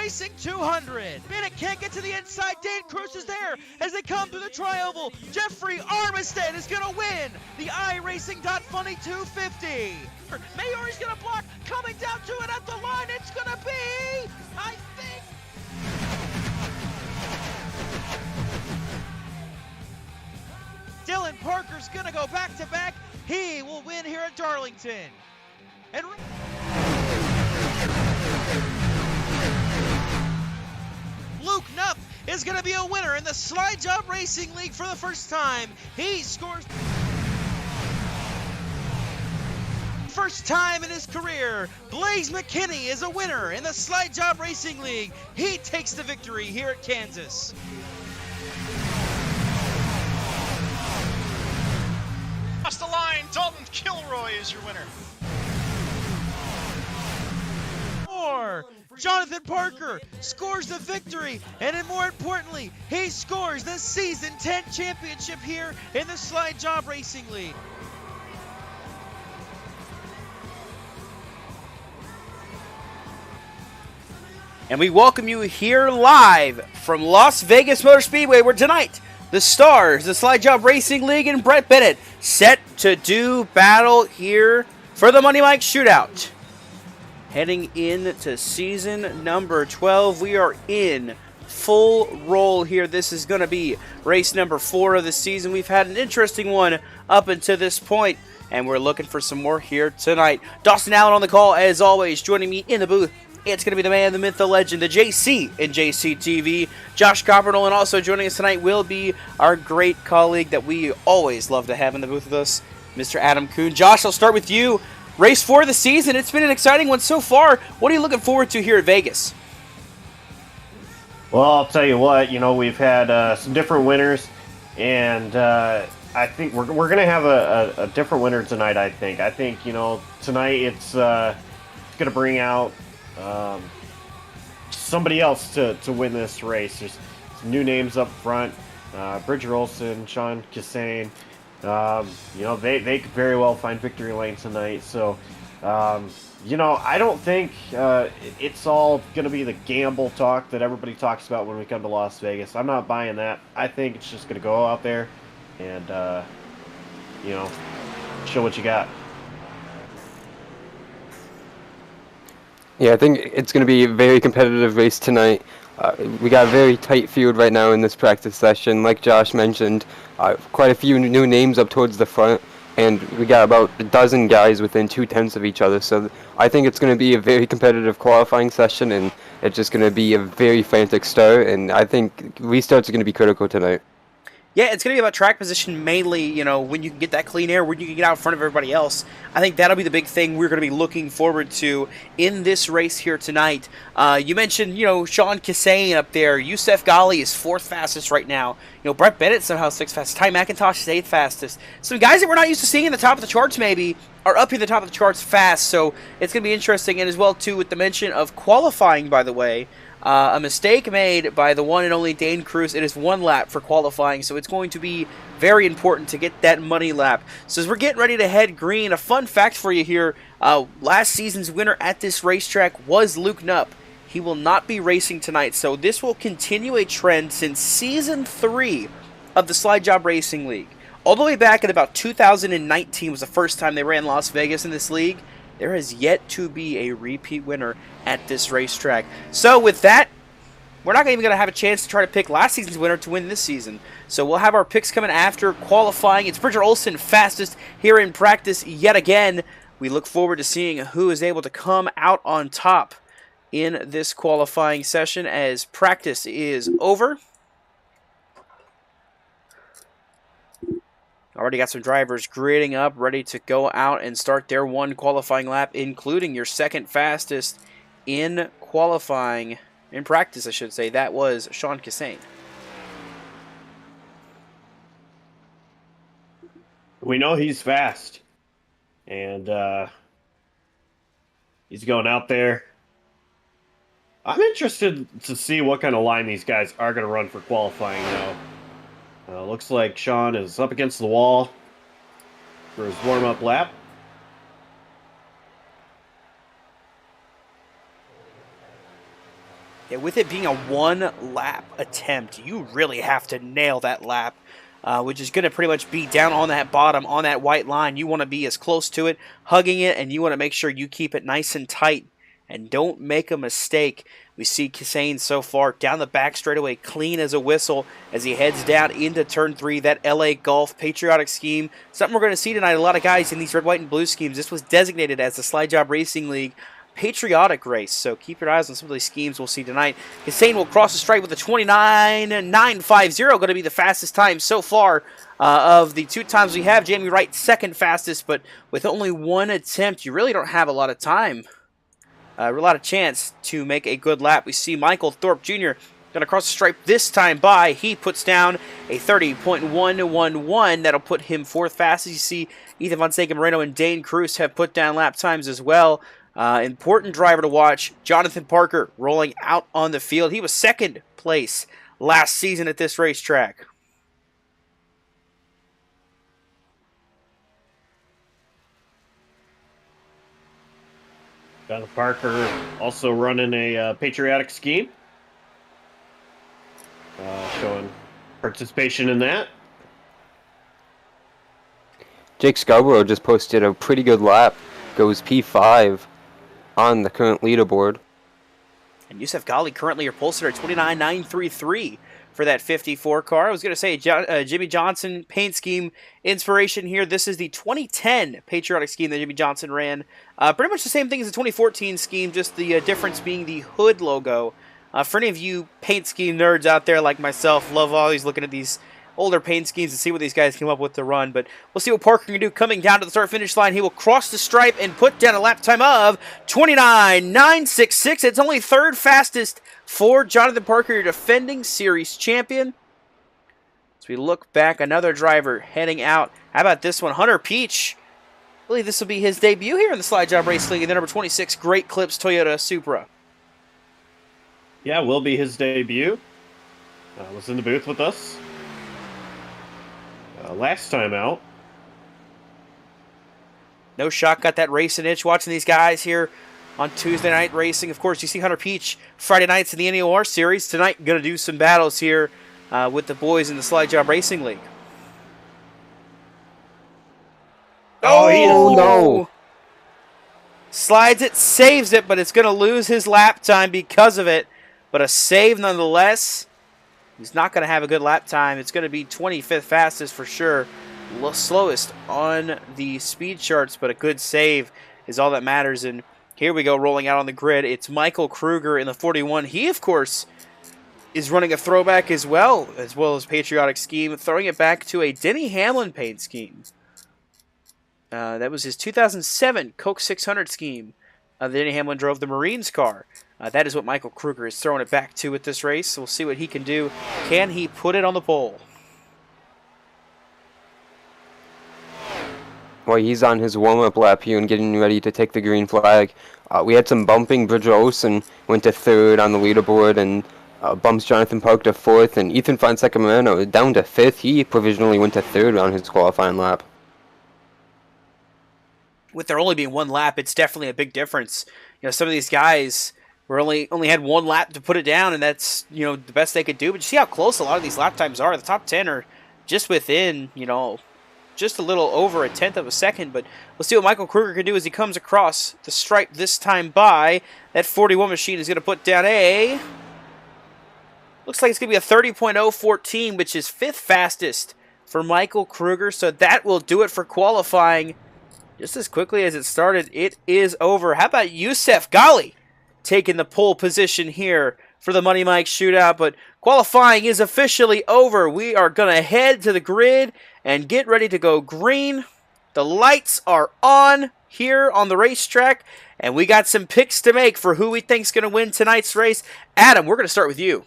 iRacing 200. Bennett can't get to the inside. Dane Cruz is there as they come through the tri-oval. Jeffrey Armistead is going to win the iRacing.Funny 250. Mayor's going to block, coming down to it at the line. It's going to be, I think, Dylan Parker's going to go back-to-back. He will win here at Darlington. And Luke Knupp is going to be a winner in the Slide Job Racing League for the first time. He scores first time in his career. Blaze McKinney is a winner in the Slide Job Racing League. He takes the victory here at Kansas. Across the line, Dalton Kilroy is your winner. Jonathan Parker scores the victory, and more importantly, he scores the Season 10 championship here in the Slide Job Racing League. And we welcome you here live from Las Vegas Motor Speedway, where tonight the stars, the Slide Job Racing League, and Brett Bennett set to do battle here for the Money Mike Shootout. Heading into season number 12, we are in full roll here. This is going to be race number 4 of the season. We've had an interesting one up until this point, and we're looking for some more here tonight. Dawson Allen on the call, as always, joining me in the booth. It's going to be the man, the myth, the legend, the JC in JC TV. Josh Coppernoll, and also joining us tonight will be our great colleague that we always love to have in the booth with us, Mr. Adam Kuhn. Josh, I'll start with you. Race 4 of the season. It's been an exciting one so far. What are you looking forward to here at Vegas? Well, I'll tell you what. We've had some different winners, and I think we're going to have a different winner tonight. I think tonight it's going to bring out somebody else to win this race. There's some new names up front: Bridger Olson, Sean Cassane. They could very well find victory lane tonight. So, I don't think it's all going to be the gamble talk that everybody talks about when we come to Las Vegas. I'm not buying that. I think it's just going to go out there and, show what you got. Yeah, I think it's going to be a very competitive race tonight. We got a very tight field right now in this practice session. Like Josh mentioned, quite a few new names up towards the front, and we got about a dozen guys within 2/10 of each other. So I think it's going to be a very competitive qualifying session, and it's just going to be a very frantic start. And I think restarts are going to be critical tonight. Yeah, it's going to be about track position mainly, when you can get that clean air, when you can get out in front of everybody else. I think that'll be the big thing we're going to be looking forward to in this race here tonight. You mentioned, Sean Cassane up there. Youssef Ghali is 4th fastest right now. Brett Bennett somehow 6th fastest. Ty McIntosh is 8th fastest. Some guys that we're not used to seeing in the top of the charts maybe are up here at the top of the charts fast. So it's going to be interesting. And as well, too, with the mention of qualifying, by the way. A mistake made by the one and only Dane Cruz. It is 1 lap for qualifying, so it's going to be very important to get that money lap. So as we're getting ready to head green, a fun fact for you here. Last season's winner at this racetrack was Luke Knupp. He will not be racing tonight, so this will continue a trend since Season 3 of the Slide Job Racing League. All the way back at about 2019 was the first time they ran Las Vegas in this league. There has yet to be a repeat winner at this racetrack. So with that, we're not even going to have a chance to try to pick last season's winner to win this season. So we'll have our picks coming after qualifying. It's Bridger Olson fastest here in practice yet again. We look forward to seeing who is able to come out on top in this qualifying session as practice is over. Already got some drivers grading up, ready to go out and start their 1 qualifying lap, including your 2nd fastest in qualifying, in practice I should say. That was Sean Cassane. We know he's fast, and he's going out there. I'm interested to see what kind of line these guys are going to run for qualifying now. Looks like Sean is up against the wall for his warm-up lap. Yeah, with it being a one-lap attempt, you really have to nail that lap, which is going to pretty much be down on that bottom, on that white line. You want to be as close to it, hugging it, and you want to make sure you keep it nice and tight and don't make a mistake. We see Kisane so far down the back straightaway, clean as a whistle as he heads down into turn 3. That LA Golf patriotic scheme, something we're going to see tonight. A lot of guys in these red, white, and blue schemes. This was designated as the Slide Job Racing League patriotic race, so keep your eyes on some of these schemes we'll see tonight. Kisane will cross the stripe with a 29.950, going to be the fastest time so far of the 2 times we have. Jamie Wright second fastest, but with only 1 attempt, you really don't have a lot of time, a lot of chance to make a good lap. We see Michael Thorpe Jr. going to cross the stripe this time by. He puts down a 30.111. That'll put him 4th fastest. You see Ethan Fonseca Moreno and Dane Cruz have put down lap times as well. Important driver to watch, Jonathan Parker, rolling out on the field. He was 2nd place last season at this racetrack. Jonathan Parker also running a patriotic scheme, showing participation in that. Jake Scarborough just posted a pretty good lap, goes P5 on the current leaderboard. And Yusef Ghali currently your pole sitter at 29.933 for that 54 car. I was going to say Jimmy Johnson paint scheme inspiration here. This is the 2010 patriotic scheme that Jimmy Johnson ran. Pretty much the same thing as the 2014 scheme, just the difference being the hood logo. For any of you paint scheme nerds out there like myself, love always looking at these older paint schemes and see what these guys came up with to run. But we'll see what Parker can do coming down to the start-finish line. He will cross the stripe and put down a lap time of 29.966. It's only 3rd fastest for Jonathan Parker, your defending series champion. As we look back, another driver heading out. How about this one? Hunter Peach. I believe this will be his debut here in the Slide Job Race League in the number 26 Great Clips Toyota Supra. Yeah, will be his debut. Was in the booth with us last time out. No shot, got that racing itch watching these guys here on Tuesday night racing. Of course, you see Hunter Peach Friday nights in the NEOR series. Tonight, going to do some battles here with the boys in the Slide Job Racing League. Oh, no. Slides it, saves it, but it's going to lose his lap time because of it. But a save nonetheless. He's not going to have a good lap time. It's going to be 25th fastest for sure. Slowest on the speed charts, but a good save is all that matters. And here we go, rolling out on the grid. It's Michael Kruger in the 41. He, of course, is running a throwback as well as patriotic scheme, throwing it back to a Denny Hamlin paint scheme. That was his 2007 Coke 600 scheme. Denny Hamlin drove the Marines car. That is what Michael Kruger is throwing it back to with this race. We'll see what he can do. Can he put it on the pole? Well, he's on his warm-up lap here and getting ready to take the green flag. We had some bumping. Bridger Olsen went to 3rd on the leaderboard and bumps Jonathan Park to 4th. And Ethan Fonseca Moreno down to 5th. He provisionally went to 3rd on his qualifying lap. With there only being 1 lap, it's definitely a big difference. You know, some of these guys were only had 1 lap to put it down, and that's, you know, the best they could do. But you see how close a lot of these lap times are. The top 10 are just within, you know, just a little over a 1/10 of a second. But we'll see what Michael Kruger can do as he comes across the stripe this time by. That 41 machine is going to put down a... Looks like it's going to be a 30.014, which is 5th fastest for Michael Kruger. So that will do it for qualifying. Just as quickly as it started, it is over. How about Yusef Ghali taking the pole position here for the Money Mike Shootout? But qualifying is officially over. We are going to head to the grid and get ready to go green. The lights are on here on the racetrack, and we got some picks to make for who we think is going to win tonight's race. Adam, we're going to start with you.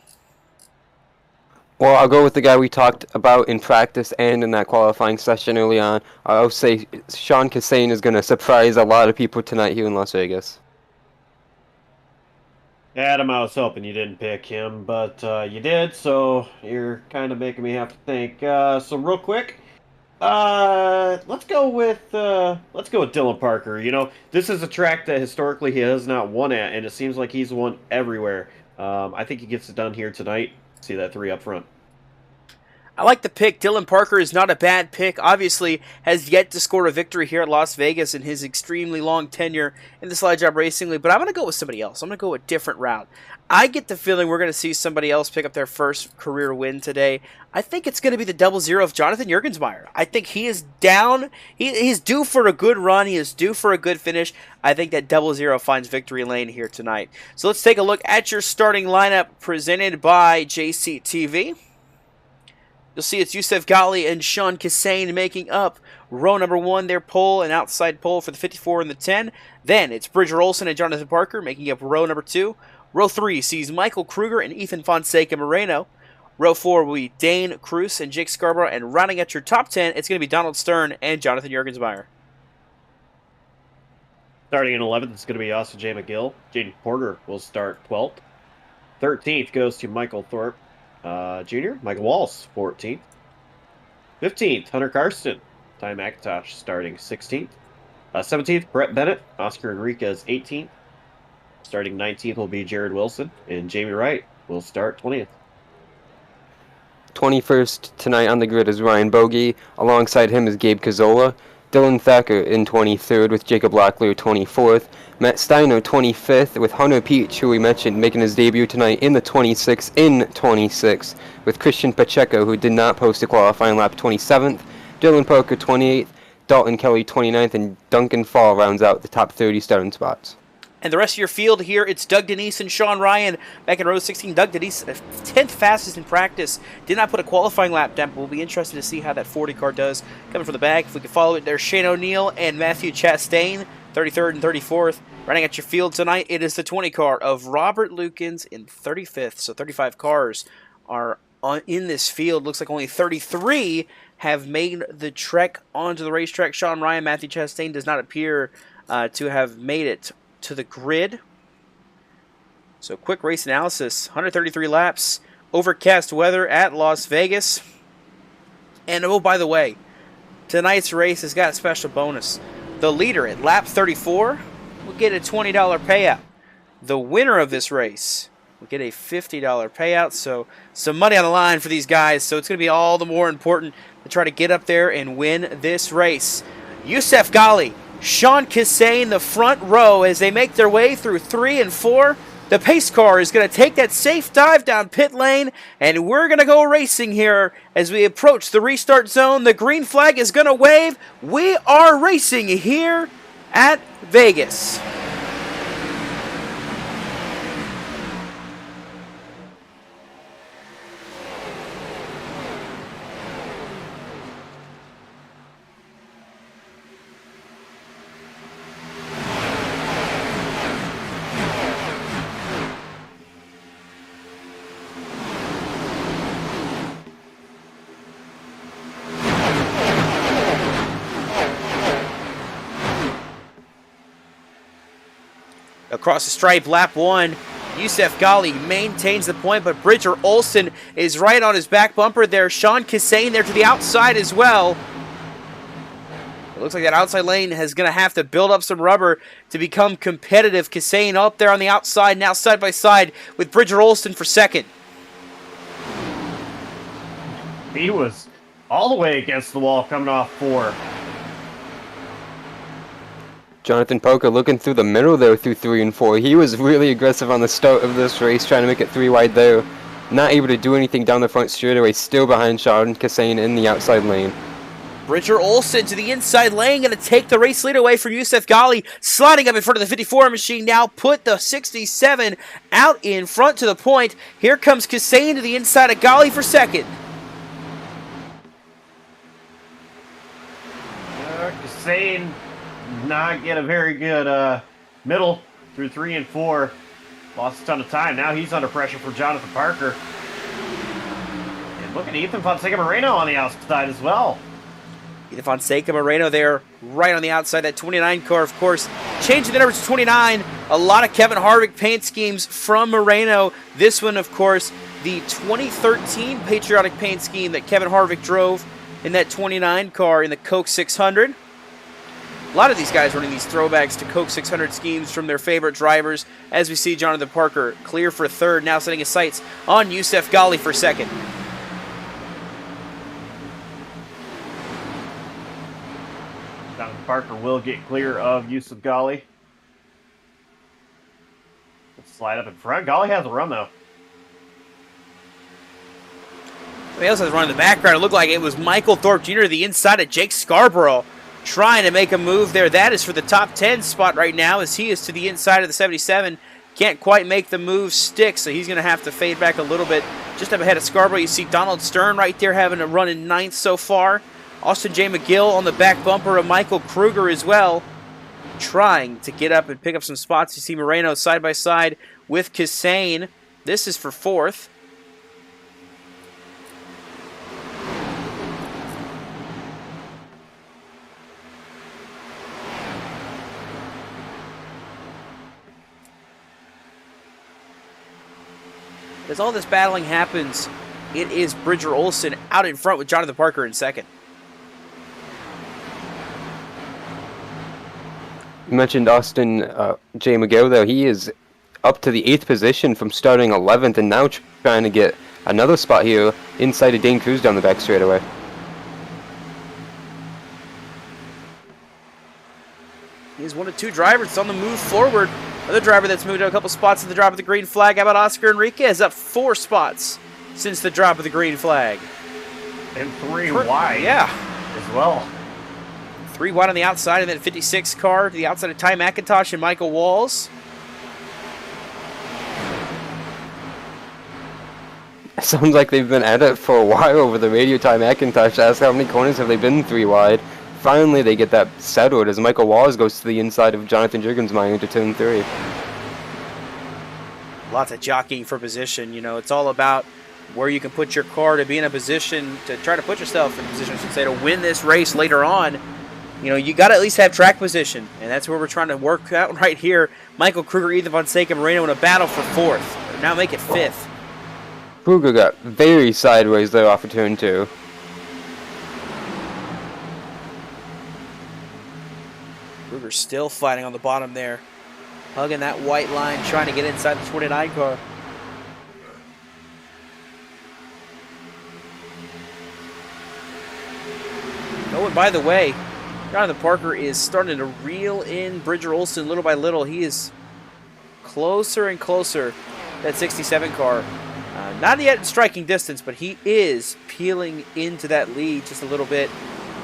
Well, I'll go with the guy we talked about in practice and in that qualifying session early on. I'll say Sean Kisane is going to surprise a lot of people tonight here in Las Vegas. Adam, I was hoping you didn't pick him, but you did, so you're kind of making me have to think. So real quick, let's go with Dylan Parker. You know, this is a track that historically he has not won at, and it seems like he's won everywhere. I think he gets it done here tonight. See that 3 up front. I like the pick. Dylan Parker is not a bad pick. Obviously, has yet to score a victory here at Las Vegas in his extremely long tenure in the Slide Job Racing League. But I'm going to go with somebody else. I'm going to go a different route. I get the feeling we're going to see somebody else pick up their first career win today. I think it's going to be the 00 of Jonathan Juergensmeyer. I think he is down. He's due for a good run. He is due for a good finish. I think that 00 finds victory lane here tonight. So let's take a look at your starting lineup presented by JCTV. You'll see it's Youssef Ghali and Sean Kassane making up row number 1, their pole and outside pole for the 54 and the 10. Then it's Bridger Olson and Jonathan Parker making up row number 2. Row 3 sees Michael Kruger and Ethan Fonseca Moreno. Row 4 will be Dane Cruz and Jake Scarborough. And rounding out your top 10, it's going to be Donald Stern and Jonathan Juergensmeyer. Starting in 11th, it's going to be Austin J. McGill. Jaden Porter will start 12th. 13th goes to Michael Thorpe Jr. Michael Walls, 14th. 15th, Hunter Karsten. Ty McIntosh starting 16th. 17th, Brett Bennett. Oscar Enriquez, 18th. Starting 19th will be Jared Wilson. And Jamie Wright will start 20th. 21st tonight on the grid is Ryan Bogey. Alongside him is Gabe Cazzola. Dylan Thacker in 23rd with Jacob Locklear 24th. Matt Steiner 25th with Hunter Peach, who we mentioned, making his debut tonight in the 26th with Christian Pacheco, who did not post a qualifying lap, 27th. Dylan Parker 28th. Dalton Kelly 29th. And Duncan Fall rounds out the top 30 starting spots. And the rest of your field here, it's Doug Denise and Sean Ryan back in row 16. Doug Denise, 10th fastest in practice. Did not put a qualifying lap down, but we'll be interested to see how that 40 car does. Coming from the back, if we can follow it, there's Shane O'Neill and Matthew Chastain, 33rd and 34th. Running at your field tonight, it is the 20 car of Robert Lukens in 35th. So 35 cars are in this field. Looks like only 33 have made the trek onto the racetrack. Sean Ryan, Matthew Chastain does not appear to have made it to the grid. So quick race analysis, 133 laps, overcast weather at Las Vegas. And oh, by the way, tonight's race has got a special bonus. The leader at lap 34 will get a $20 payout. The winner of this race will get a $50 payout. So some money on the line for these guys. So it's going to be all the more important to try to get up there and win this race. Youssef Ghali, Sean Kassane, the front row as they make their way through 3 and 4. The pace car is going to take that safe dive down pit lane, and we're going to go racing here as we approach the restart zone. The green flag is going to wave. We are racing here at Vegas. Across the stripe, lap 1, Youssef Ghali maintains the point, but Bridger Olson is right on his back bumper there. Sean Kassane there to the outside as well. It looks like that outside lane is going to have to build up some rubber to become competitive. Kassane up there on the outside, now side by side with Bridger Olson for second. He was all the way against the wall coming off 4. Jonathan Parker looking through the middle there through 3 and 4. He was really aggressive on the start of this race, trying to make it 3 wide there. Not able to do anything down the front straightaway, still behind Sean Kassane in the outside lane. Bridger Olson to the inside lane, going to take the race lead away from Youssef Ghali, sliding up in front of the 54 machine now, put the 67 out in front to the point. Here comes Kassane to the inside of Ghali for second. Kassane not get a very good middle through 3 and 4. Lost a ton of time. Now he's under pressure from Jonathan Parker. And look at Ethan Fonseca Moreno on the outside as well. Ethan Fonseca Moreno there right on the outside. That 29 car, of course, changing the numbers to 29. A lot of Kevin Harvick paint schemes from Moreno. This one, of course, the 2013 patriotic paint scheme that Kevin Harvick drove in that 29 car in the Coke 600. A lot of these guys running these throwbacks to Coke 600 schemes from their favorite drivers, as we see Jonathan Parker clear for third, now setting his sights on Yusuf Ghali for second. Jonathan Parker will get clear of Yusuf Ghali. Let's slide up in front. Ghali has a run, though. Somebody else has run in the background. It looked like it was Michael Thorpe Jr. to the inside of Jake Scarborough, trying to make a move there. That is for the top 10 spot right now, as he is to the inside of the 77. Can't quite make the move stick, so he's going to have to fade back a little bit. Just up ahead of Scarborough, you see Donald Stern right there having a run in 9th so far. Austin J. McGill on the back bumper of Michael Kruger as well, trying to get up and pick up some spots. You see Moreno side by side with Kassane. This is for 4th. As all this battling happens, it is Bridger Olson out in front with Jonathan Parker in second. You mentioned Austin J. McGill, though. He is up to the 8th position from starting 11th and now trying to get another spot here inside of Dane Cruz down the back straightaway. He is one of 2 drivers on the move forward. Another driver that's moved up a couple spots in the drop of the green flag. How about Oscar Enriquez? Up 4 spots since the drop of the green flag. And 3 wide. Yeah. As well. 3 wide on the outside, and then 56 car to the outside of Ty McIntosh and Michael Walls. It sounds like they've been at it for a while over the radio. Ty McIntosh asked how many corners have they been 3 wide. Finally, they get that settled as Michael Walls goes to the inside of Jonathan Jurgensmeyer into turn 3. Lots of jockeying for position. You know, it's all about where you can put your car to be in a position to try to put yourself in a position, I should say, to win this race later on. You know, you got to at least have track position, and that's where we're trying to work out right here. Michael Kruger, Ethan Fonseca, Moreno in a battle for 4th. Now make it 5th. Kruger got very sideways there off of turn 2. Kruger still fighting on the bottom there. Hugging that white line, trying to get inside the 29 car. Oh, and by the way, Jonathan Parker is starting to reel in Bridger Olson little by little. He is closer and closer to that 67 car. Not yet in striking distance, but he is peeling into that lead just a little bit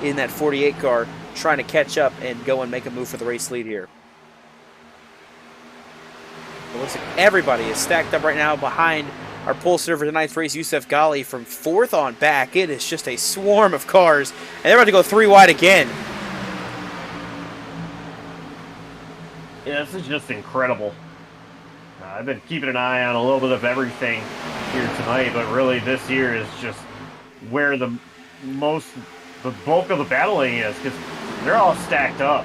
in that 48 car, trying to catch up and go and make a move for the race lead here. It looks like everybody is stacked up right now behind our pole sitter for tonight's race, Yusuf Ghali, from 4th on back. It is just a swarm of cars, and they're about to go 3 wide again. Yeah, this is just incredible. I've been keeping an eye on a little bit of everything here tonight, but really this year is just where the bulk of the battling is, because they're all stacked up.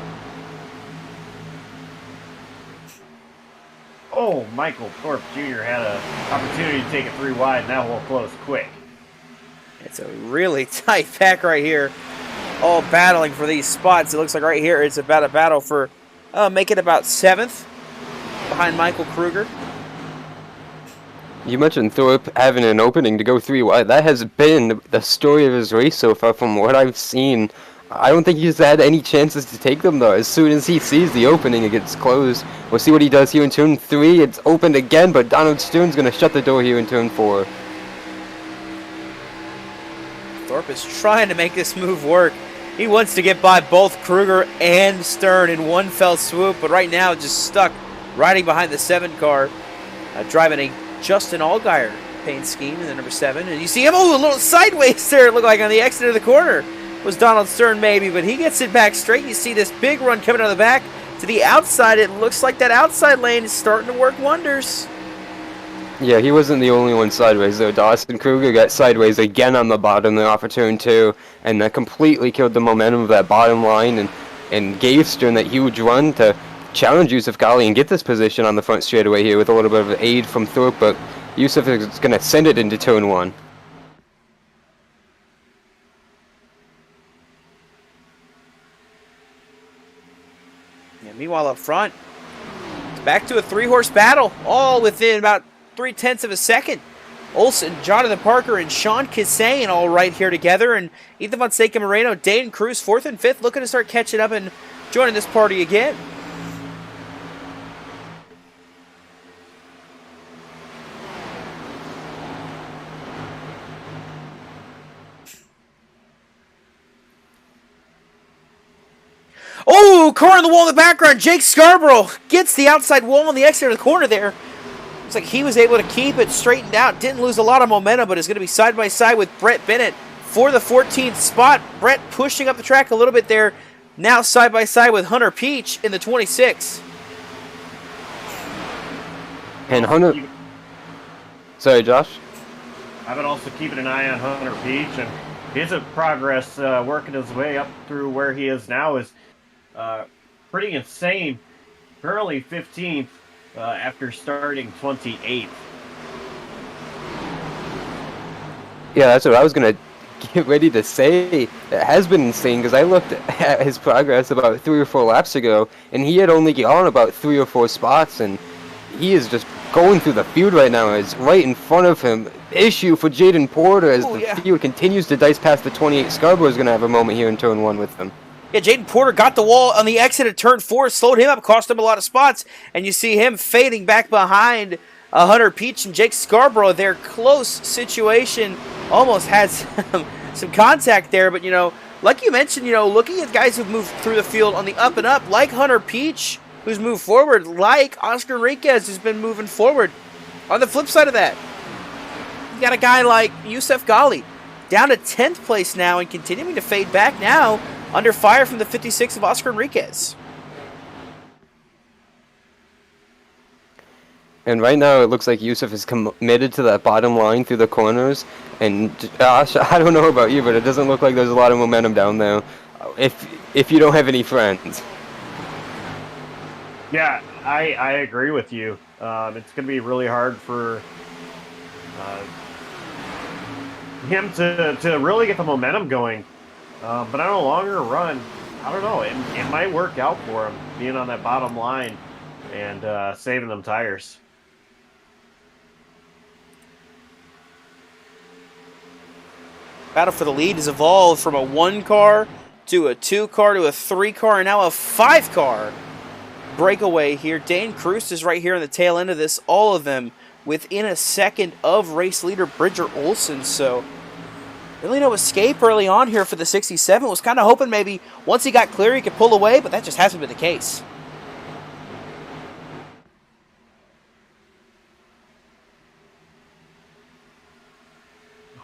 Oh, Michael Thorpe Jr. had an opportunity to take it 3 wide, and that will close quick. It's a really tight pack right here, all battling for these spots. It looks like right here it's about a battle for make it about 7th behind Michael Kruger. You mentioned Thorpe having an opening to go 3 wide. That has been the story of his race so far from what I've seen. I don't think he's had any chances to take them, though. As soon as he sees the opening, it gets closed. We'll see what he does here in turn 3. It's opened again, but Donald Stern's going to shut the door here in turn 4. Thorpe is trying to make this move work. He wants to get by both Kruger and Stern in one fell swoop, but right now just stuck riding behind the 7 car, driving a Justin Allgaier paint scheme in the number 7. And you see him, a little sideways there, it looked like on the exit of the corner. Was Donald Stern maybe, but he gets it back straight. You see this big run coming out of the back to the outside. It looks like that outside lane is starting to work wonders. Yeah, he wasn't the only one sideways, though. Dawson Kruger got sideways again on the bottom there off of turn 2, and that completely killed the momentum of that bottom line and gave Stern that huge run to challenge Yusuf Ghali and get this position on the front straightaway here with a little bit of aid from Thorpe, but Yusuf is going to send it into turn 1. Meanwhile, up front, it's back to a 3-horse battle, all within about 0.3 of a second. Olsen, Jonathan Parker, and Sean Kissane all right here together, and Ethan Fonseca Moreno, Dayton Cruz, 4th and 5th, looking to start catching up and joining this party again. Oh, car on the wall in the background. Jake Scarborough gets the outside wall on the exit of the corner there. Looks like he was able to keep it straightened out. Didn't lose a lot of momentum, but is going to be side by side with Brett Bennett for the 14th spot. Brett pushing up the track a little bit there. Now side by side with Hunter Peach in the 26. And Hunter... Sorry, Josh? I've been also keeping an eye on Hunter Peach, and his progress working his way up through where he is now is pretty insane. Currently 15th after starting 28th. Yeah, that's what I was going to get ready to say. It has been insane because I looked at his progress about 3 or 4 laps ago, and he had only gone about 3 or 4 spots, and he is just going through the field right now. It's right in front of him. Issue for Jaden Porter as the field continues to dice past the 28. Scarborough is going to have a moment here in turn 1 with them. Yeah, Jaden Porter got the wall on the exit at turn 4, slowed him up, cost him a lot of spots, and you see him fading back behind Hunter Peach and Jake Scarborough. Their close situation almost had some contact there, but, you know, like you mentioned, you know, looking at guys who've moved through the field on the up and up, like Hunter Peach, who's moved forward, like Oscar Enriquez, who's been moving forward. On the flip side of that, you got a guy like Yusef Ghali, down to 10th place now and continuing to fade back now, under fire from the 56 of Oscar Enriquez. And right now it looks like Yusuf is committed to that bottom line through the corners. And Josh, I don't know about you, but it doesn't look like there's a lot of momentum down there if you don't have any friends. Yeah, I agree with you. It's going to be really hard for him to really get the momentum going. But on a longer run, I don't know. It might work out for him, being on that bottom line and saving them tires. Battle for the lead has evolved from a 1-car to a 2-car to a 3-car and now a 5-car breakaway here. Dane Cruz is right here on the tail end of this. All of them within a second of race leader Bridger Olsen. So really no escape early on here for the 67. Was kind of hoping maybe once he got clear he could pull away, but that just hasn't been the case.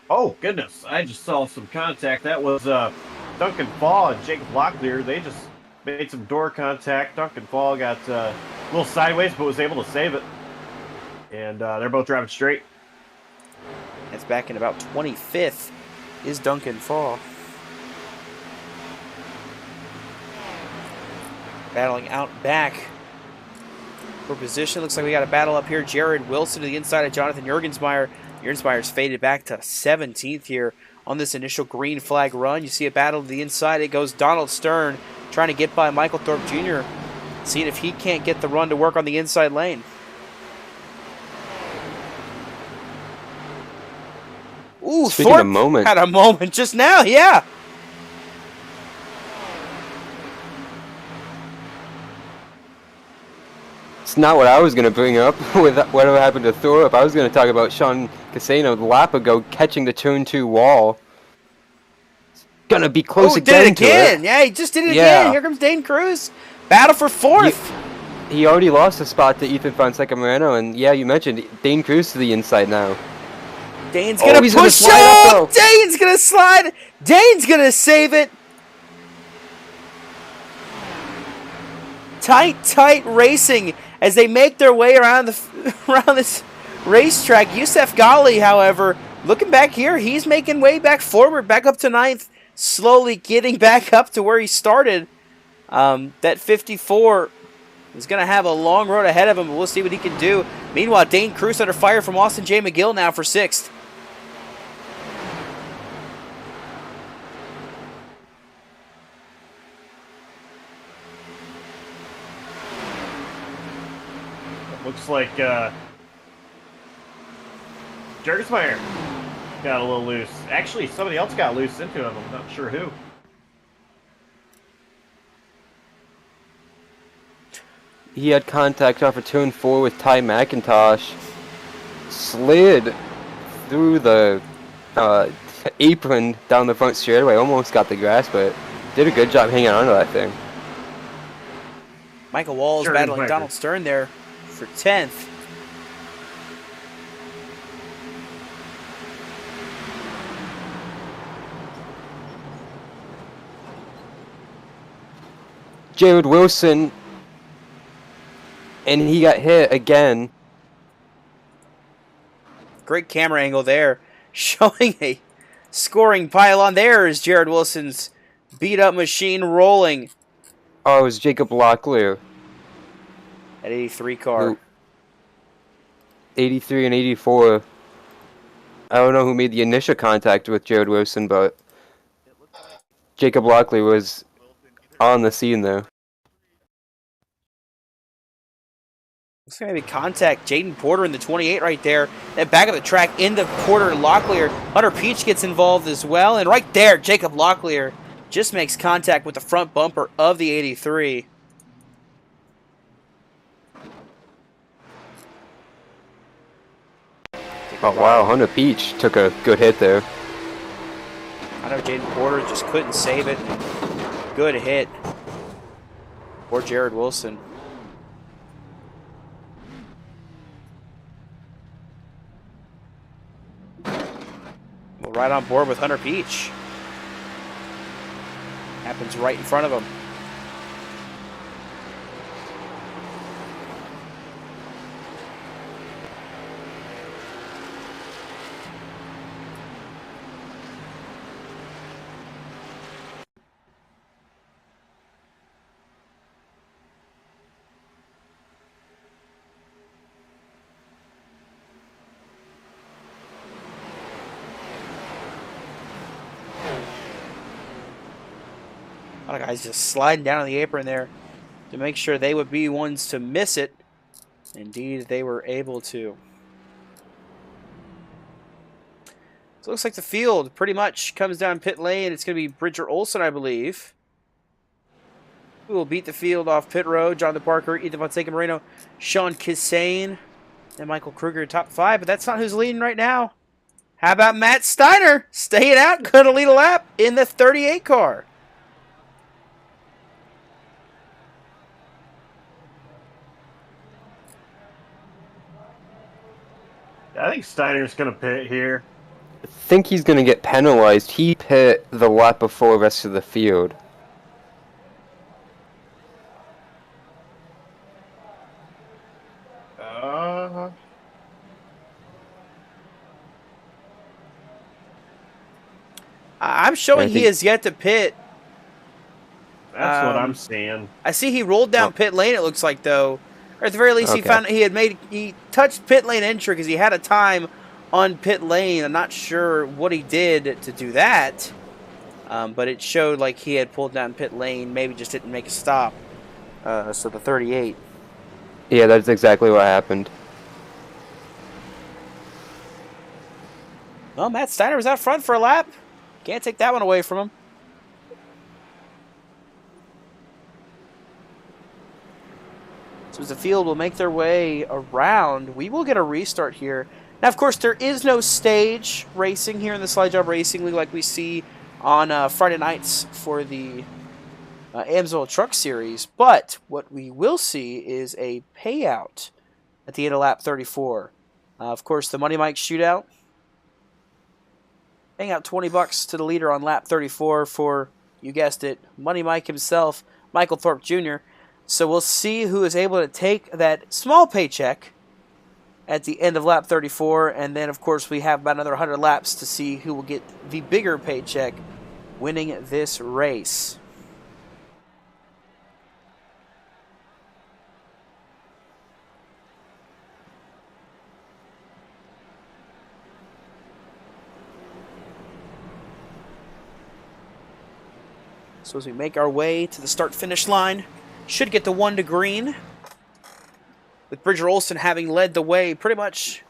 Oh, goodness. I just saw some contact. That was Duncan Fall and Jacob Locklear. They just made some door contact. Duncan Fall got a little sideways, but was able to save it. And they're both driving straight. That's back in about 25th is Duncan Fall. Battling out back for position. Looks like we got a battle up here. Jared Wilson to the inside of Jonathan Jurgensmeyer. Jurgensmeyer's faded back to 17th here on this initial green flag run. You see a battle to the inside. It goes Donald Stern trying to get by Michael Thorpe Jr., seeing if he can't get the run to work on the inside lane. Ooh, Speaking of moment. Had a moment just now, yeah. It's not what I was going to bring up with whatever happened to Thorpe. I was going to talk about Sean Casano the lap ago catching the turn 2 wall. It's going to be close again. Did it again. Yeah, he just did it again. Here comes Dane Cruz. Battle for 4th. He already lost a spot to Ethan Fonseca Moreno, and yeah, you mentioned Dane Cruz to the inside now. Dane's going to push up. Dane's going to slide. Dane's going to save it. Tight racing as they make their way around this racetrack. Yusef Ghali, however, looking back here, he's making way back forward, back up to 9th, slowly getting back up to where he started. That 54 is going to have a long road ahead of him, but we'll see what he can do. Meanwhile, Dane Cruz under fire from Austin J. McGill now for 6th. looks like Jergersmeyer got a little loose. Actually, somebody else got loose into him. I'm not sure who. He had contact off of turn 4 with Ty McIntosh. Slid through the apron down the front straightaway. Almost got the grass, but did a good job hanging on to that thing. Michael Walls battling Donald Stern there for 10th. Jared Wilson, and he got hit again. Great camera angle there, showing a scoring pylon. There is Jared Wilson's beat-up machine rolling. Oh, it was Jacob Locklear. At 83 car. 83 and 84. I don't know who made the initial contact with Jared Wilson, but Jacob Locklear was on the scene there. Looks like maybe contact Jaden Porter in the 28 right there. Then back of the track into Porter and Locklear. Hunter Peach gets involved as well. And right there, Jacob Locklear just makes contact with the front bumper of the 83. Oh, wow, Hunter Peach took a good hit there. I know Jaden Porter just couldn't save it. Good hit. Or Jared Wilson. Well, right on board with Hunter Peach. Happens right in front of him. A lot of guys just sliding down on the apron there to make sure they would be ones to miss it. Indeed, they were able to. So it looks like the field pretty much comes down pit lane. It's going to be Bridger Olson, I believe, who will beat the field off pit road. Jonathan Parker, Ethan Fonseca Moreno, Sean Kissane, and Michael Kruger top 5. But that's not who's leading right now. How about Matt Steiner staying out, going to lead a lap in the 38 car. I think Steiner's going to pit here. I think he's going to get penalized. He pit the lap before the rest of the field. I'm showing he is yet to pit. That's what I'm seeing. I see he rolled down pit lane, it looks like, though. Or at the very least, he touched pit lane entry because he had a time on pit lane. I'm not sure what he did to do that, but it showed like he had pulled down pit lane, maybe just didn't make a stop. So the 38. Yeah, that's exactly what happened. Well, Matt Steiner was out front for a lap. Can't take that one away from him. So as the field will make their way around, we will get a restart here. Now, of course, there is no stage racing here in the Slide Job Racing League like we see on Friday nights for the Amsoil Truck Series. But what we will see is a payout at the end of lap 34. Of course, the Money Mike Shootout. Paying out $20 to the leader on lap 34 for, you guessed it, Money Mike himself, Michael Thorpe Jr. So we'll see who is able to take that small paycheck at the end of lap 34. And then, of course, we have about another 100 laps to see who will get the bigger paycheck winning this race. So as we make our way to the start-finish line, should get the 1 to green. with Bridger Olson having led the way pretty much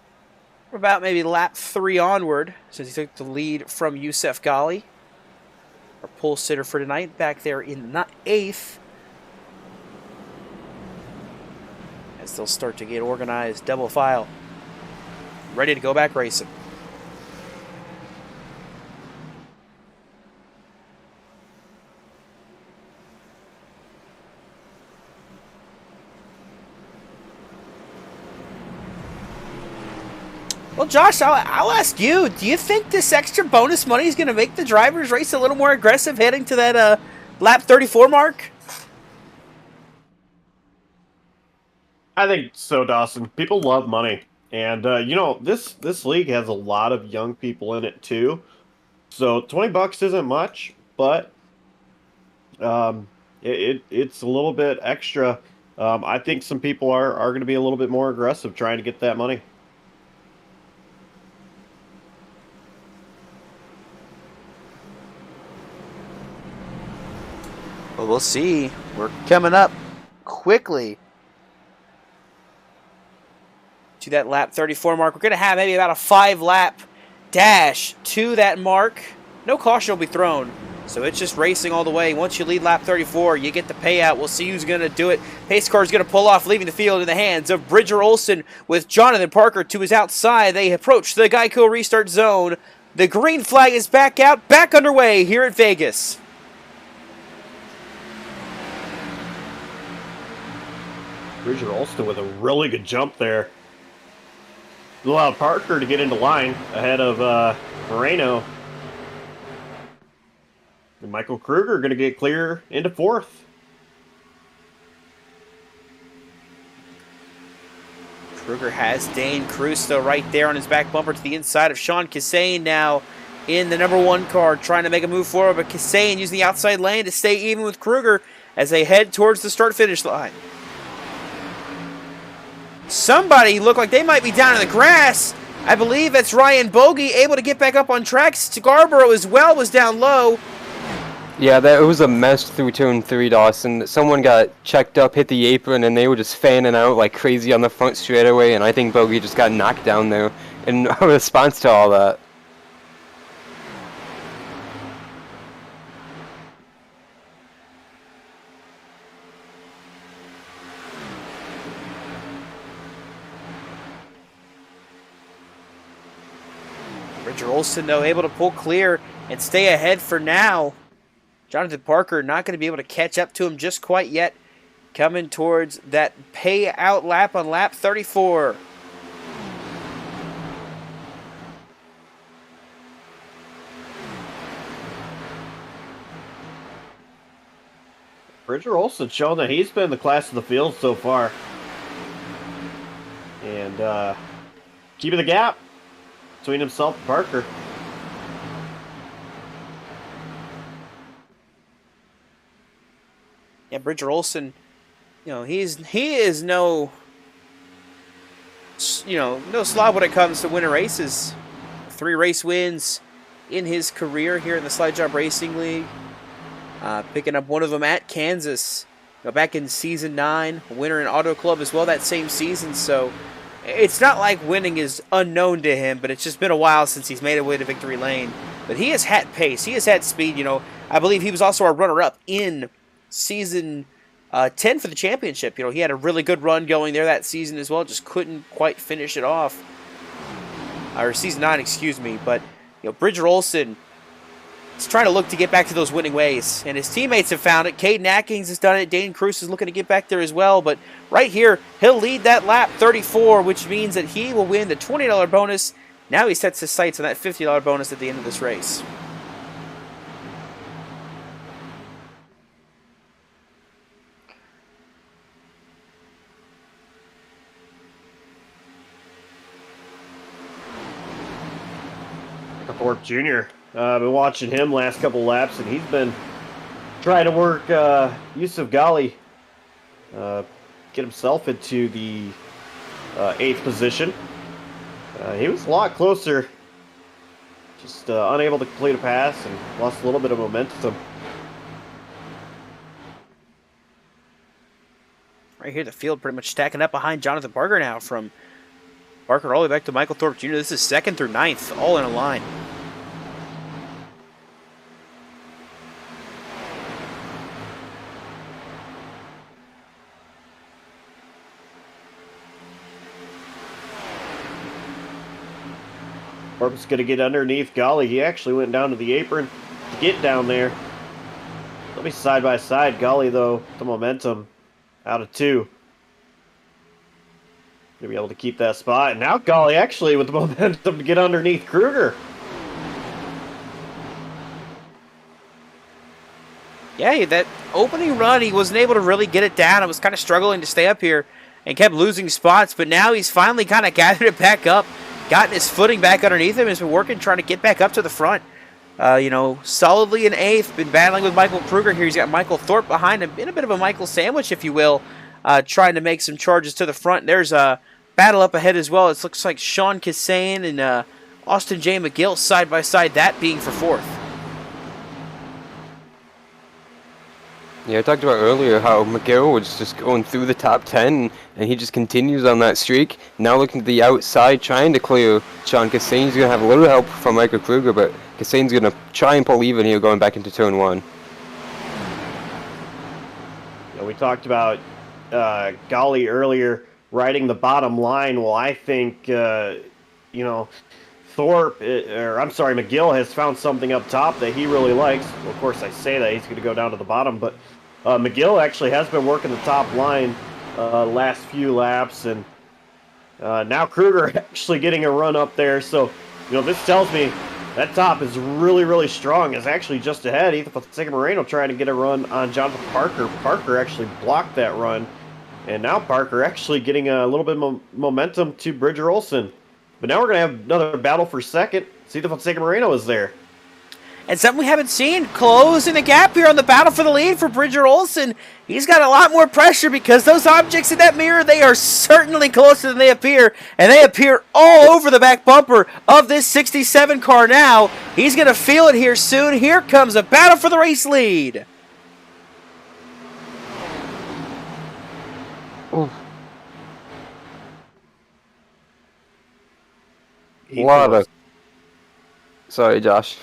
from about maybe lap 3 onward, since he took the lead from Youssef Ghali. Our pole sitter for tonight back there in the 8th. As they'll start to get organized, double file, ready to go back racing. Well, Josh, I'll ask you, do you think this extra bonus money is going to make the drivers race a little more aggressive heading to that lap 34 mark? I think so, Dawson. People love money. And, you know, this league has a lot of young people in it, too. So $20 isn't much, but it's a little bit extra. I think some people are going to be a little bit more aggressive trying to get that money. Well, we'll see. We're coming up quickly to that lap 34 mark. We're going to have maybe about a 5-lap dash to that mark. No caution will be thrown, so it's just racing all the way. Once you lead lap 34, you get the payout. We'll see who's going to do it. Pace car is going to pull off, leaving the field in the hands of Bridger Olson with Jonathan Parker to his outside. They approach the Geico restart zone. The green flag is back out, back underway here at Vegas. Bridger Olson with a really good jump there. Allowed Parker to get into line ahead of Moreno. And Michael Kruger going to get clear into 4th. Kruger has Dane Cruz though right there on his back bumper to the inside of Sean Kissane now in the number 1 car, trying to make a move forward, but Kissane using the outside lane to stay even with Kruger as they head towards the start-finish line. Somebody looked like they might be down in the grass. I believe that's Ryan Bogey, able to get back up on track. Scarborough as well was down low. Yeah, it was a mess through turn 3, Dawson. Someone got checked up, hit the apron, and they were just fanning out like crazy on the front straightaway, and I think Bogey just got knocked down there in response to all that. Bridger Olson, though, able to pull clear and stay ahead for now. Jonathan Parker not going to be able to catch up to him just quite yet. Coming towards that payout lap on lap 34. Bridger Olson showing that he's been the class of the field so far. And keeping the gap between himself and Parker. Yeah, Bridger Olson, you know, he is no slob when it comes to winning races. 3 race wins in his career here in the Slide Job Racing League. Picking up one of them at Kansas, back in season 9, a winner in Auto Club as well that same season. So it's not like winning is unknown to him, but it's just been a while since he's made a way to victory lane. But he has had pace, he has had speed. You know, I believe he was also a runner-up in season 10 for the championship. You know, he had a really good run going there that season as well, just couldn't quite finish it off. Or season 9, excuse me. But, you know, Bridger Olson is trying to look to get back to those winning ways, and his teammates have found it. Caden Atkins has done it. Dane Cruz is looking to get back there as well, but right here, he'll lead that lap 34, which means that he will win the $20 bonus. Now he sets his sights on that $50 bonus at the end of this race. Thorpe Jr. I've been watching him last couple laps, and he's been trying to work Youssef Ghali, get himself into the 8th position. He was a lot closer, just unable to complete a pass and lost a little bit of momentum. Right here, the field pretty much stacking up behind Jonathan Parker now, from Parker all the way back to Michael Thorpe Jr. This is 2nd through 9th, all in a line. Thorpe's going to get underneath. Golly, he actually went down to the apron to get down there. They'll be side by side. Golly, though, the momentum out of 2. Going to be able to keep that spot. And now Golly actually with the momentum to get underneath Kruger. Yeah, that opening run, he wasn't able to really get it down. I was kind of struggling to stay up here and kept losing spots, but now he's finally kind of gathered it back up, gotten his footing back underneath him, and has been working, trying to get back up to the front. Solidly in 8th, been battling with Michael Kruger here. He's got Michael Thorpe behind him in a bit of a Michael sandwich, if you will, trying to make some charges to the front. There's a battle up ahead as well. It looks like Sean Kassane and Austin J. McGill side by side, that being for 4th. Yeah, I talked about earlier how McGill was just going through the top 10, and he just continues on that streak. Now looking to the outside, trying to clear Sean Kassane's going to have a little help from Michael Kruger, but Kassane's going to try and pull even here going back into turn 1. Yeah, we talked about Golly earlier riding the bottom line. Well, I think, McGill has found something up top that he really likes. Well, of course, I say that he's going to go down to the bottom, but McGill actually has been working the top line last few laps, and now Kruger actually getting a run up there. So, this tells me that top is really, really strong. It's actually just ahead. Ethan Fonseca Moreno trying to get a run on Jonathan Parker. Parker actually blocked that run, and now Parker actually getting a little bit of momentum to Bridger Olson. But now we're going to have another battle for 2nd. Ethan Fonseca Moreno is there. And something we haven't seen, closing the gap here on the battle for the lead for Bridger Olson. He's got a lot more pressure because those objects in that mirror, they are certainly closer than they appear. And they appear all over the back bumper of this 67 car now. He's going to feel it here soon. Here comes a battle for the race lead. Ooh. Sorry, Josh.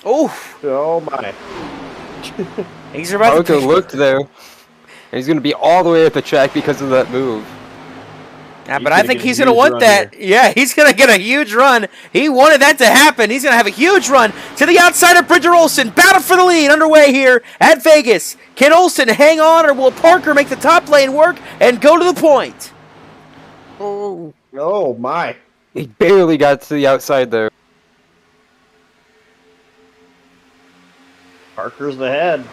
Oh my. He's about Parker looked there. And he's going to be all the way at the track because of that move. Yeah, but I think he's going to want that. Here. Yeah, he's going to get a huge run. He wanted that to happen. He's going to have a huge run to the outside of Bridger Olson. Battle for the lead underway here at Vegas. Can Olson hang on, or will Parker make the top lane work and go to the point? Oh my. He barely got to the outside there. Parker's ahead.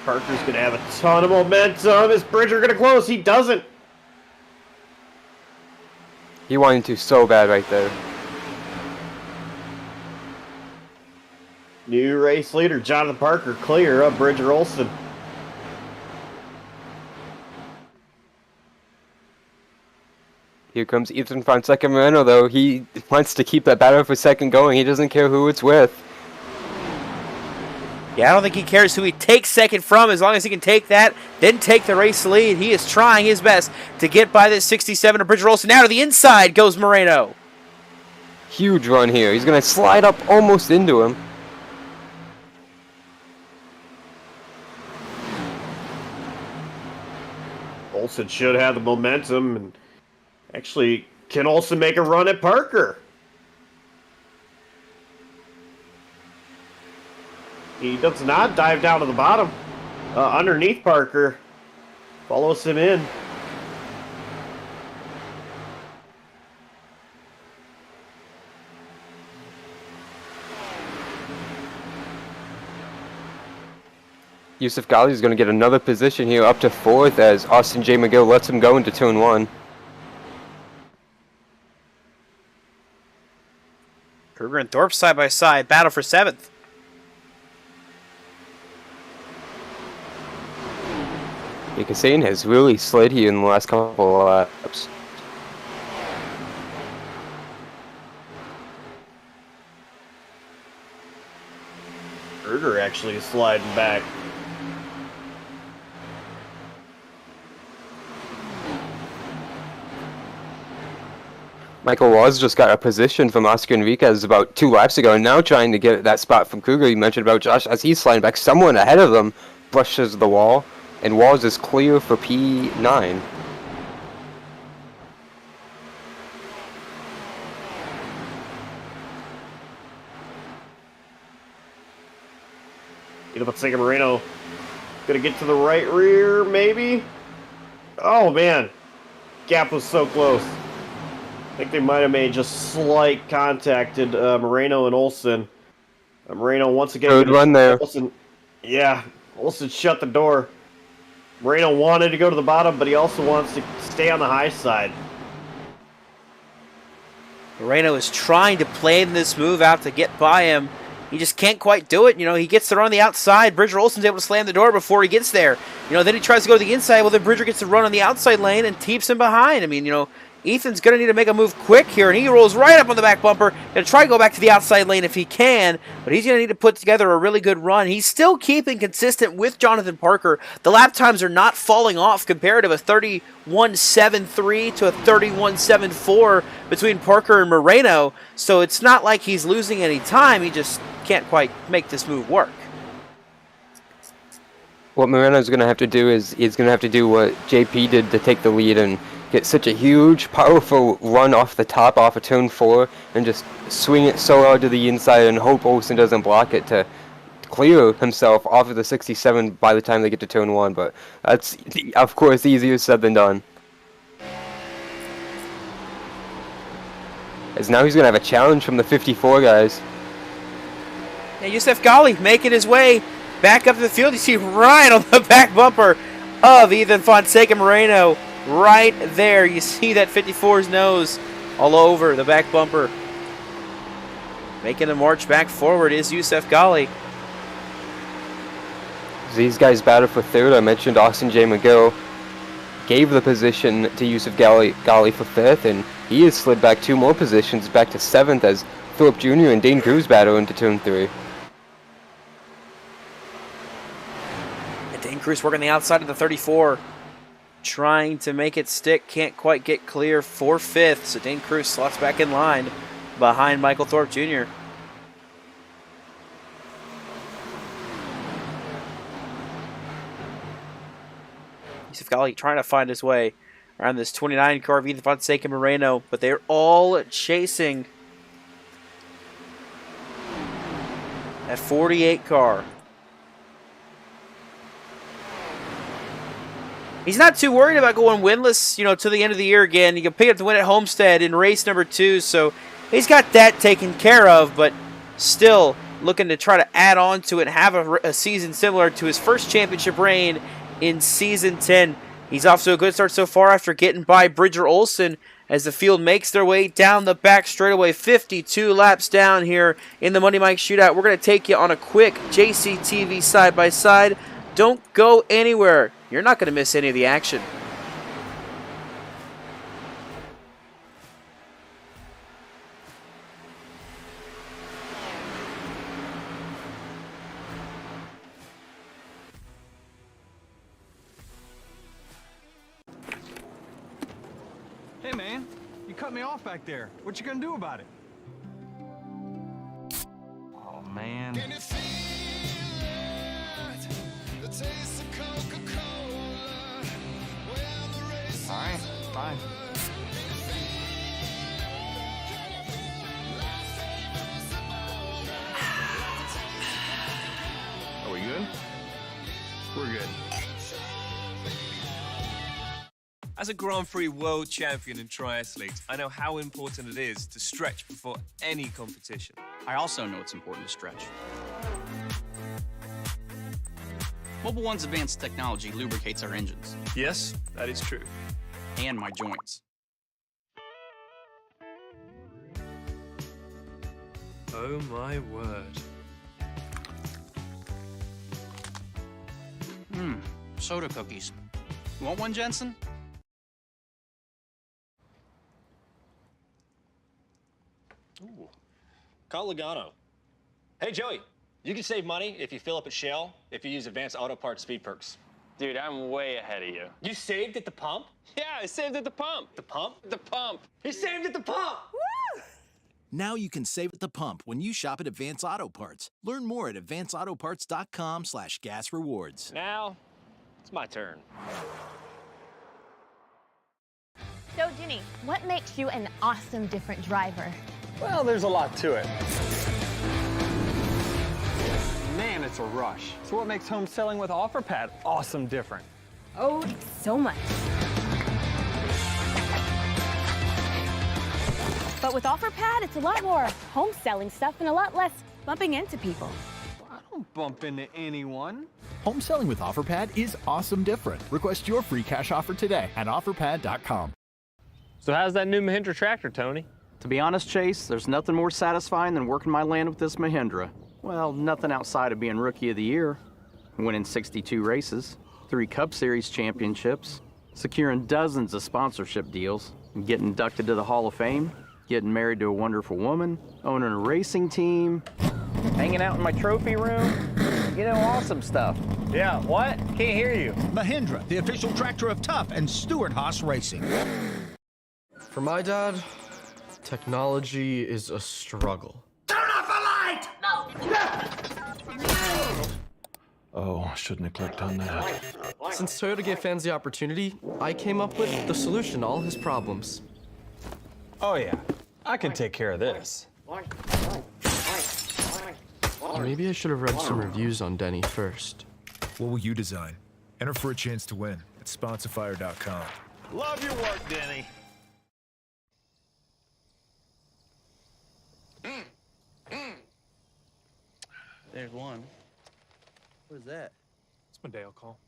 Parker's going to have a ton of momentum. Is Bridger going to close? He doesn't. He wanted to so bad right there. New race leader, Jonathan Parker, clear of Bridger Olson. Here comes Ethan Fonseca Moreno, though. He wants to keep that battle for 2nd going. He doesn't care who it's with. Yeah, I don't think he cares who he takes 2nd from, as long as he can take that, then take the race lead. He is trying his best to get by this 67 of Bridger Olson. Now to the inside goes Moreno. Huge run here. He's going to slide up almost into him. Olson should have the momentum, and actually can Olson make a run at Parker? He does not dive down to the bottom. Underneath Parker. Follows him in. Yusuf Ghali is going to get another position here up to 4th as Austin J. McGill lets him go into turn 1. Kruger and Thorpe side by side, battle for 7th. Kassane has really slid here in the last couple of laps. Kruger actually sliding back. Michael Waz just got a position from Oscar Enriquez about 2 laps ago, and now trying to get that spot from Kruger. You mentioned about Josh as he's sliding back. Someone ahead of them brushes the wall, and Waz is clear for P9. Fonseca Moreno gonna get to the right rear, maybe? Oh man, gap was so close. I think they might have made just slight contacted Moreno and Olsen. Moreno once again. Good run there. Olsen, yeah, Olsen shut the door. Moreno wanted to go to the bottom, but he also wants to stay on the high side. Moreno is trying to plan this move out to get by him. He just can't quite do it. You know, he gets the run on the outside. Bridger Olsen's able to slam the door before he gets there. You know, then he tries to go to the inside. Well, then Bridger gets the run on the outside lane and keeps him behind. I mean, you know, Ethan's going to need to make a move quick here, and he rolls right up on the back bumper. Going to try to go back to the outside lane if he can, but he's going to need to put together a really good run. He's still keeping consistent with Jonathan Parker. The lap times are not falling off compared to a 31.73 to a 31.74 between Parker and Moreno, so it's not like he's losing any time. He just can't quite make this move work. What Moreno's going to have to do is he's going to have to do what JP did to take the lead and get such a huge, powerful run off the top off of turn 4 and just swing it so hard to the inside and hope Olsen doesn't block it to clear himself off of the 67 by the time they get to turn 1. But that's, of course, easier said than done. As now he's going to have a challenge from the 54 guys. Yeah, Yusef Ghali making his way back up to the field. You see right on the back bumper of Ethan Fonseca Moreno. Right there, you see that 54's nose all over the back bumper. Making the march back forward is Yusef Ghali. These guys battle for third. I mentioned Austin J. McGill gave the position to Yusef Ghali for fifth, and he has slid back 2 more positions back to 7th as Philip Jr. and Dane Cruz battle into turn 3. And Dane Cruz working the outside of the 34. Trying to make it stick, can't quite get clear for 5th, so Dane Cruz slots back in line behind Michael Thorpe Jr. Yusef Ghali trying to find his way around this 29 car of Ethan Fonseca Moreno, but they're all chasing that 48 car. He's not too worried about going winless, you know, to the end of the year again. You can pick up the win at Homestead in race number 2, so he's got that taken care of, but still looking to try to add on to it and have a season similar to his first championship reign in Season 10. He's off to a good start so far after getting by Bridger Olsen as the field makes their way down the back straightaway. 52 laps down here in the Money Mike Shootout. We're going to take you on a quick JCTV side-by-side. Don't go anywhere. You're not going to miss any of the action. Hey man, you cut me off back there. What you gonna do about it? Oh man. Can you feel it? The taste of Coca-Cola when the race is Alright, fine. Are we good? We're good. As a Grand Prix world champion in triathletes, I know how important it is to stretch before any competition. I also know it's important to stretch. Mobil 1's advanced technology lubricates our engines Yes, that is true. and my joints. Oh my word. Soda cookies. You want one, Jensen? Call Logano. Hey, Joey, You can save money if you fill up at Shell if you use Advanced Auto Parts Speed Perks. Dude, I'm way ahead of you. You saved at the pump? Yeah, I saved at the pump. The pump? The pump. He saved at the pump! Now you can save at the pump when you shop at Advance Auto Parts. Learn more at advanceautoparts.com/gas rewards. Now, it's my turn. So, Ginny, what makes you an awesome different driver? Well, there's a lot to it. Man, it's a rush. So what makes home selling with OfferPad awesome different? Oh, so much. But with OfferPad, it's a lot more home selling stuff and a lot less bumping into people. I don't bump into anyone. Home selling with OfferPad is awesome different. Request your free cash offer today at OfferPad.com. So how's that new Mahindra tractor, Tony? To be honest, Chase, there's nothing more satisfying than working my land with this Mahindra. Well, nothing outside of being Rookie of the Year, winning 62 races, 3 Cup Series championships, securing dozens of sponsorship deals, and getting inducted to the Hall of Fame, getting married to a wonderful woman, owning a racing team, hanging out in my trophy room, awesome stuff. Yeah, what? Can't hear you. Mahindra, the official tractor of Tough and Stewart Haas Racing. For my dad, technology is a struggle. Turn off the light! No. Oh, I shouldn't have clicked on that. Since Toyota gave fans the opportunity, I came up with the solution to all his problems. Oh yeah, I can take care of this. Maybe I should have read some reviews on Denny first. What will you design? Enter for a chance to win at sponsorfire.com. Love your work, Denny. There's one. What is that? It's my Dale call.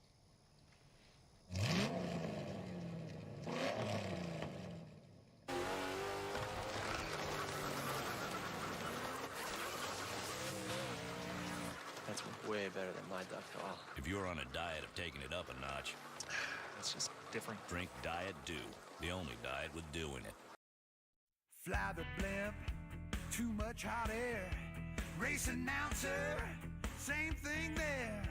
That's way better than my duck call. If you're on a diet of taking it up a notch, That's just different. drink Diet Dew, the only diet with dew in it. Fly the blimp, too much hot air. Race announcer, same thing there.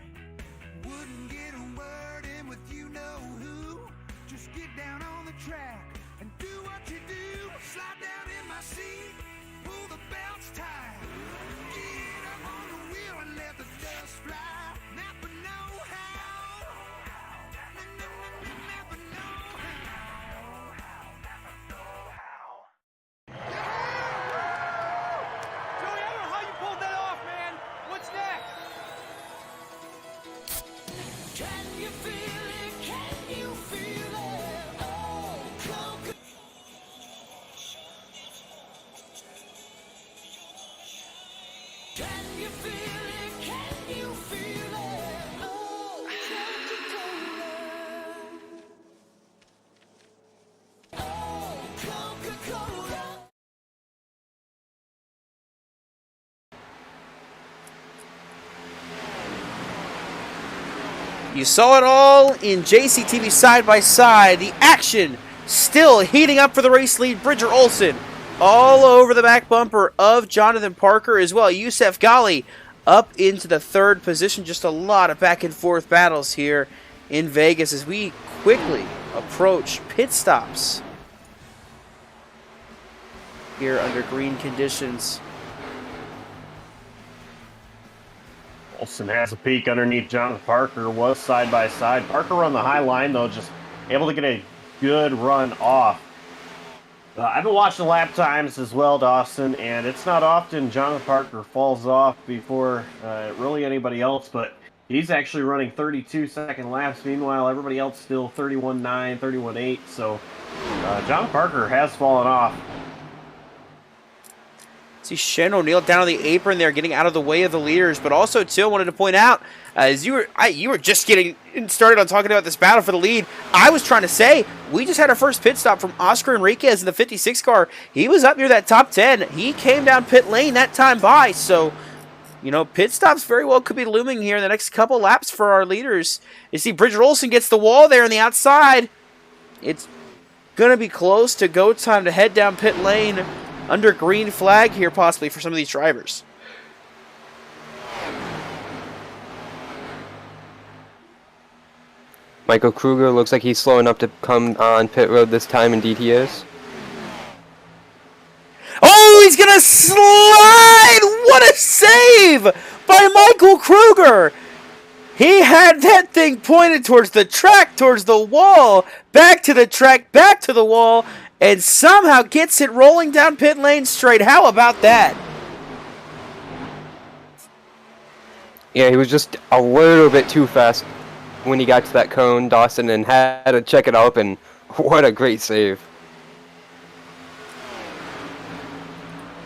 Wouldn't get a word in with you know who. Just get down on the track and do what you do. Slide down in my seat, pull the belts tight. Get up on the wheel and let the dust fly. Napa know how. Napa know Joey, I don't know how you pulled that off, man. What's next? Can you feel it? Can you feel it? Oh, Coca. Can you feel it? Can you feel it? Oh, Coca-Cola. Oh, Coca-Cola. You saw it all in JCTV side by side. The action still heating up for the race lead. Bridger Olson all over the back bumper of Jonathan Parker as well. Youssef Ghali up into the 3rd position. Just a lot of back and forth battles here in Vegas as we quickly approach pit stops here under green conditions. Olsen has a peek underneath Jonathan Parker, was side by side. Parker on the high line, though, just able to get a good run off. I've been watching lap times as well, Dawson, and it's not often Jonathan Parker falls off before really anybody else, but he's actually running 32-second laps. Meanwhile, everybody else still 31.9, 31.8, so Jonathan Parker has fallen off. See Shannon O'Neill down on the apron there, getting out of the way of the leaders. But also, too, I wanted to point out, as you were just getting started on talking about this battle for the lead, I was trying to say, we just had our first pit stop from Oscar Enriquez in the 56 car. He was up near that top 10. He came down pit lane that time by. So, pit stops very well could be looming here in the next couple laps for our leaders. You see Bridger Olson gets the wall there on the outside. It's going to be close to go time to head down pit lane under green flag here possibly for some of these drivers. Michael Kruger looks like he's slow enough to come on pit road this time. Indeed he is. Oh, he's going to slide! What a save by Michael Kruger! He had that thing pointed towards the track, towards the wall, back to the track, back to the wall, and somehow gets it rolling down pit lane straight. How about that? Yeah, he was just a little bit too fast when he got to that cone, Dawson, and had to check it up, and what a great save.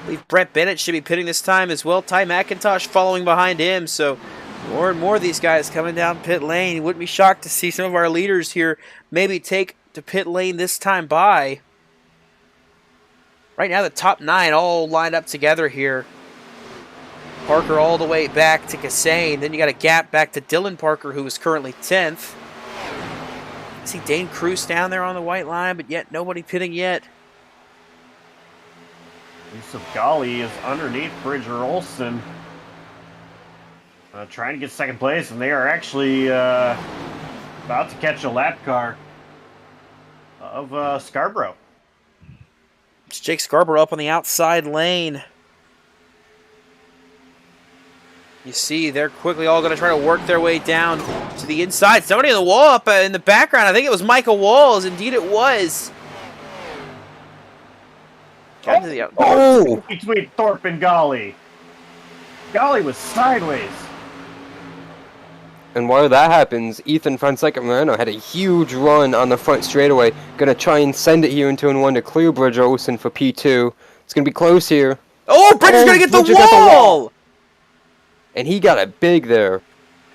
I believe Brett Bennett should be pitting this time as well. Ty McIntosh following behind him, so more and more of these guys coming down pit lane. Wouldn't be shocked to see some of our leaders here maybe take to pit lane this time by. Right now the top 9 all lined up together here. Parker all the way back to Kassane. Then you got a gap back to Dylan Parker, who is currently 10th. I see Dane Cruz down there on the white line, but yet nobody pitting yet. Yusuf Ghali is underneath Bridger Olson. Trying to get second place, and they are actually about to catch a lap car of Scarborough. It's Jake Scarborough up on the outside lane. You see, they're quickly all going to try to work their way down to the inside. Somebody on the wall up in the background. I think it was Michael Walls. Indeed, it was. Between Thorpe and Ghali. Ghali was sideways. And while that happens, Ethan Fonseca Moreno had a huge run on the front straightaway. Gonna try and send it here in turn 1 to clear Bridger Olson for P2. It's gonna be close here. Oh, Bridger's gonna get the wall! And he got it big there.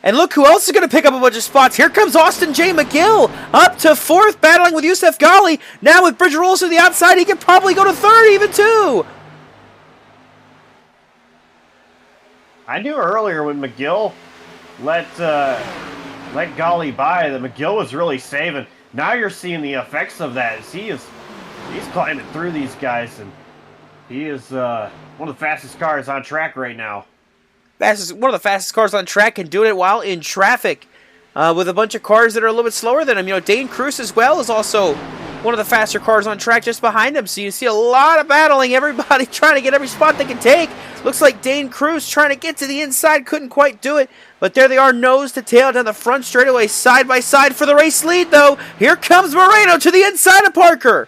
And look who else is going to pick up a bunch of spots. Here comes Austin J. McGill up to 4th, battling with Yusuf Ghali. Now with Bridger Olson on the outside, he could probably go to 3rd even too. I knew earlier when McGill let Ghali by that McGill was really saving. Now you're seeing the effects of that as he's climbing through these guys, and he is one of the fastest cars on track right now. One of the fastest cars on track, and doing it while in traffic with a bunch of cars that are a little bit slower than him. You know, Dane Cruz as well is also one of the faster cars on track just behind him. So you see a lot of battling, everybody trying to get every spot they can take. Looks like Dane Cruz trying to get to the inside, couldn't quite do it. But there they are, nose to tail down the front straightaway, side by side for the race lead, though. Here comes Moreno to the inside of Parker.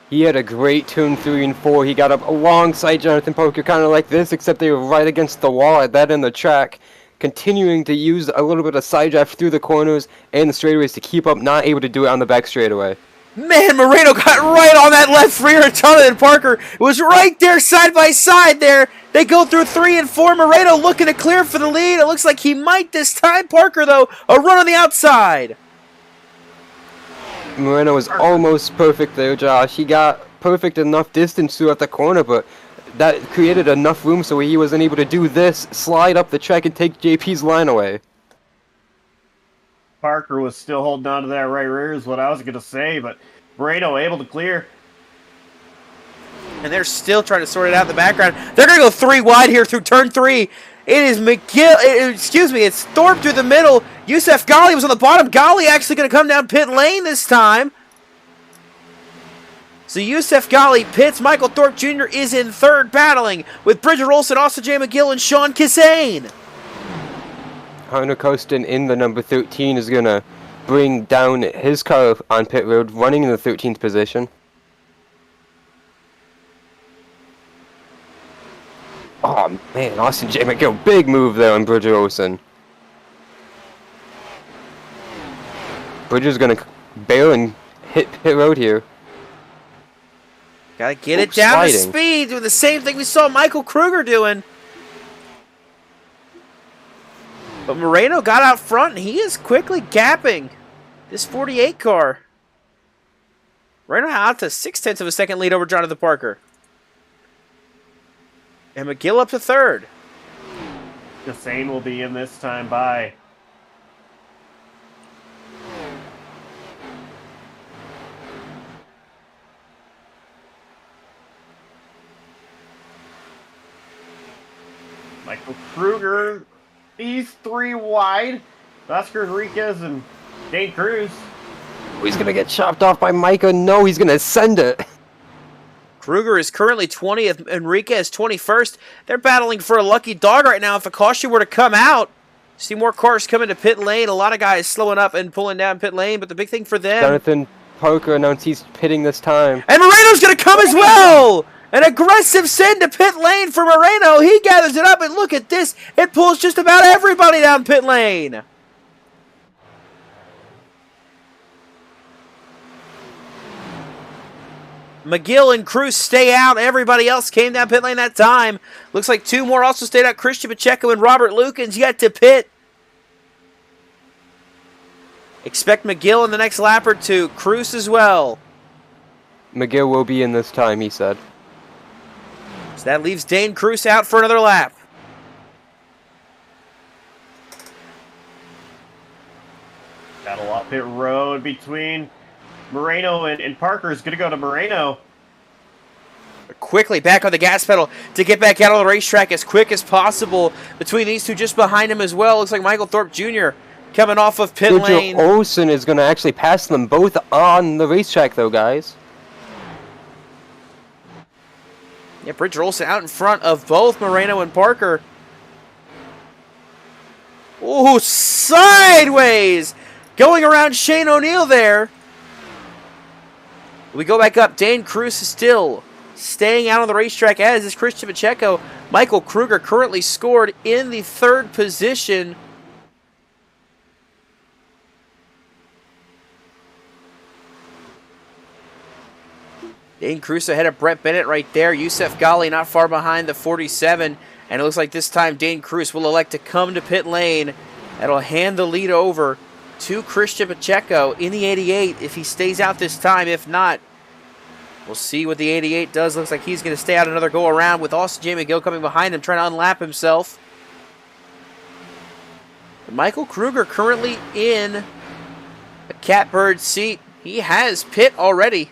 He had a great turn 3 and 4. He got up alongside Jonathan Parker, kind of like this, except they were right against the wall at that end of the track, continuing to use a little bit of side drive through the corners and the straightaways to keep up, not able to do it on the back straightaway. Man, Moreno got right on that left rear of Jonathan Parker. It was right there, side by side there. They go through 3 and 4. Moreno looking to clear for the lead. It looks like he might this time. Parker, though, a run on the outside. Moreno was almost perfect there, Josh. He got perfect enough distance throughout the corner, but that created enough room so he wasn't able to do this, slide up the track and take JP's line away. Parker was still holding on to that right rear is what I was going to say, but Moreno able to clear. And they're still trying to sort it out in the background. They're going to go 3 wide here through turn 3. It is it's Thorpe through the middle. Yusuf Ghali was on the bottom. Ghali actually going to come down pit lane this time. So Yusuf Ghali pits. Michael Thorpe Jr. is in 3rd, battling with Bridger Olson, Austin J. McGill, and Sean Kassane. Hunter Costin in the number 13 is going to bring down his car on pit road, running in the 13th position. Oh man, Austin J. McGill, big move there on Bridger Olson. Bridger's going to bail and hit pit road here. Gotta get it down to speed, doing the same thing we saw Michael Kruger doing. But Moreno got out front, and he is quickly gapping this 48 car. Moreno out to 0.6 of a second lead over Jonathan Parker. And McGill up to 3rd. Kassane will be in this time by. Michael Kruger, he's 3 wide. Oscar Enriquez and Dane Cruz. He's going to get chopped off by Micah. No, he's going to send it. Kruger is currently 20th. Enriquez 21st. They're battling for a lucky dog right now. If a caution were to come out, see more cars coming to pit lane. A lot of guys slowing up and pulling down pit lane, but the big thing for them... Jonathan Parker announced he's pitting this time. And Moreno's going to come as well! An aggressive send to pit lane for Moreno. He gathers it up, and look at this. It pulls just about everybody down pit lane. McGill and Cruz stay out. Everybody else came down pit lane that time. Looks like two more also stayed out. Christian Pacheco and Robert Lukens yet to pit. Expect McGill in the next lap or two. Cruz as well. McGill will be in this time, he said. So that leaves Dane Cruz out for another lap. Battle up pit road between Moreno and Parker is going to go to Moreno. Quickly back on the gas pedal to get back out on the racetrack as quick as possible. Between these two just behind him as well. Looks like Michael Thorpe Jr. coming off of pit lane. Olsen is going to actually pass them both on the racetrack though, guys. Yeah, Bridger Olsen out in front of both Moreno and Parker. Ooh, sideways! Going around Shane O'Neill there. We go back up. Dane Cruz is still staying out on the racetrack, as is Christian Pacheco. Michael Kruger currently scored in the 3rd position. Dane Cruz ahead of Brett Bennett right there. Yusef Ghali not far behind the 47. And it looks like this time Dane Cruz will elect to come to pit lane. That'll hand the lead over to Christian Pacheco in the 88 if he stays out this time. If not, we'll see what the 88 does. Looks like he's going to stay out another go around with Austin J. McGill coming behind him, trying to unlap himself. Michael Kruger currently in a catbird seat. He has pit already.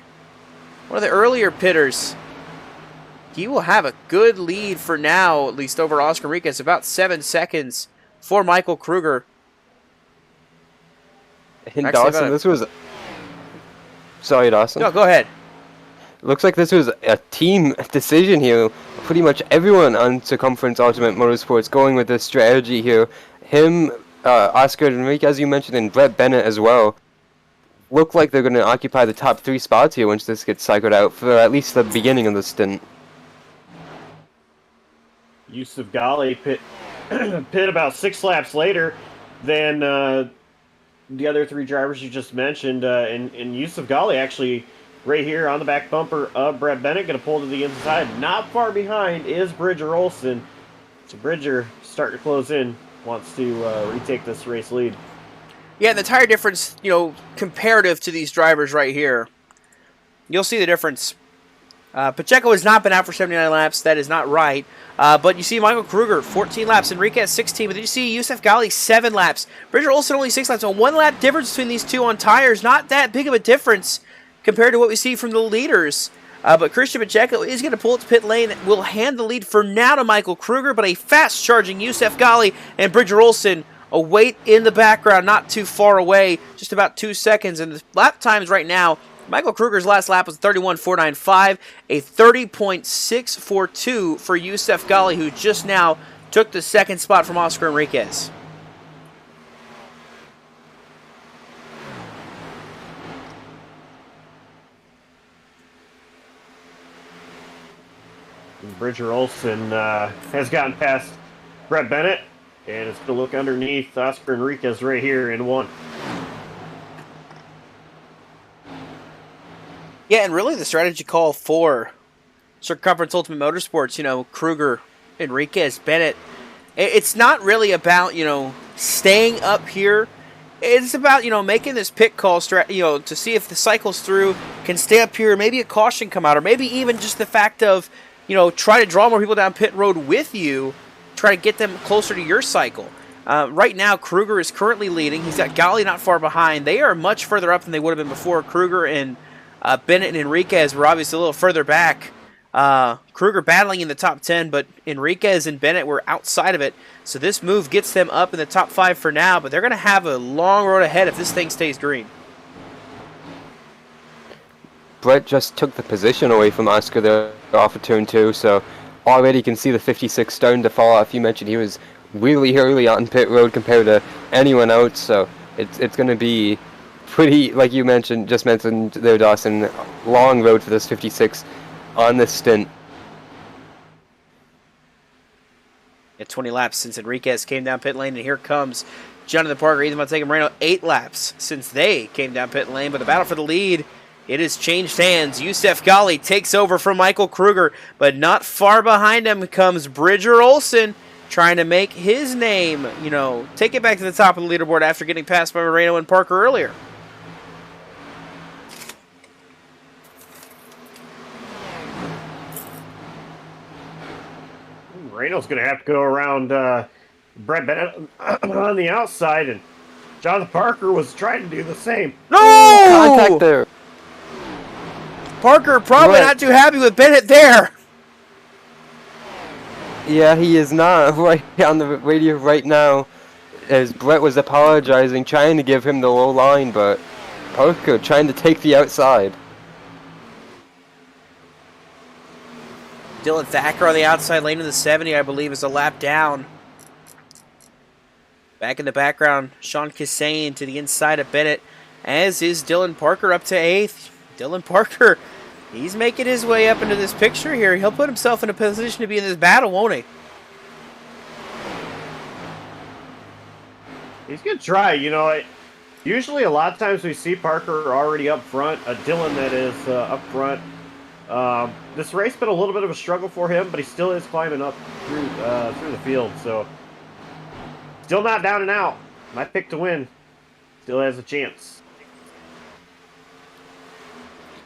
One of the earlier pitters. He will have a good lead for now, at least over Oscar Enriquez. About 7 seconds for Michael Kruger. And Dawson, this was... Sorry, Dawson. No, go ahead. Looks like this was a team decision here. Pretty much everyone on Circumference Ultimate Motorsports going with this strategy here. Him, Oscar Enriquez, as you mentioned, and Brett Bennett as well. Look like they're going to occupy the top 3 spots here once this gets cycled out for at least the beginning of the stint. Yusef Ghali pit about 6 laps later than the other 3 drivers you just mentioned. And Yusef Ghali actually right here on the back bumper of Brett Bennett, going to pull to the inside. Not far behind is Bridger Olsen. So Bridger starting to close in, wants to retake this race lead. Yeah, and the tire difference, you know, comparative to these drivers right here, you'll see the difference. Pacheco has not been out for 79 laps. That is not right. But you see Michael Kruger, 14 laps. Enriquez, 16. But then you see Yusef Ghali, 7 laps. Bridger Olsen, only 6 laps. A 1-lap difference between these two on tires. Not that big of a difference compared to what we see from the leaders. But Christian Pacheco is going to pull it to pit lane. Will hand the lead for now to Michael Kruger. But a fast-charging Yusef Ghali and Bridger Olsen await in the background, not too far away. Just about 2 seconds. And the lap times right now, Michael Kruger's last lap was 31.495, a 30.642 for Yusef Ghali, who just now took the 2nd spot from Oscar Enriquez. Bridger Olsen has gotten past Brett Bennett, and it's going to look underneath Oscar Enriquez right here in 1. Yeah, and really the strategy call for Circumference Ultimate Motorsports, you know, Kruger, Enriquez, Bennett, it's not really about, you know, staying up here. It's about, you know, making this pit call, you know, to see if the cycles through can stay up here, maybe a caution come out, or maybe even just the fact of, you know, try to draw more people down pit road with you, try to get them closer to your cycle. Right now, Kruger is currently leading. He's got Ghali not far behind. They are much further up than they would have been before. Kruger and Bennett and Enriquez were obviously a little further back Kruger battling in the top 10, but Enriquez and Bennett were outside of it. So this move gets them up in the top 5 for now, but they're going to have a long road ahead if this thing stays green. Brett just took the position away from Oscar there off of turn 2, so already you can see the 56 starting to fall off. You mentioned he was really early on pit road compared to anyone else, so it's going to be pretty, like you just mentioned there, Dawson, long road for this 56 on this stint. At 20 laps since Enriquez came down pit lane, and here comes Jonathan Parker, Ethan Fonseca-Moreno, 8 laps since they came down pit lane, but the battle for the lead, it has changed hands. Yusef Ghali takes over from Michael Kruger, but not far behind him comes Bridger Olson, trying to make his name, take it back to the top of the leaderboard after getting passed by Moreno and Parker earlier. Moreno's going to have to go around Brett Bennett on the outside, and Jonathan Parker was trying to do the same. No! Contact there. Parker probably not too happy with Bennett there. Yeah, he is not right on the radio right now, as Brett was apologizing, trying to give him the low line, but Parker trying to take the outside. Dylan Thacker on the outside lane in the 70, I believe, is a lap down. Back in the background, Sean Kassane to the inside of Bennett, as is Dylan Parker up to 8th. Dylan Parker, he's making his way up into this picture here. He'll put himself in a position to be in this battle, won't he? He's going to try, usually a lot of times we see Parker already up front, Dylan that is up front. This race been a little bit of a struggle for him, but he still is climbing up through the field, so still not down and out. My pick to win. Still has a chance.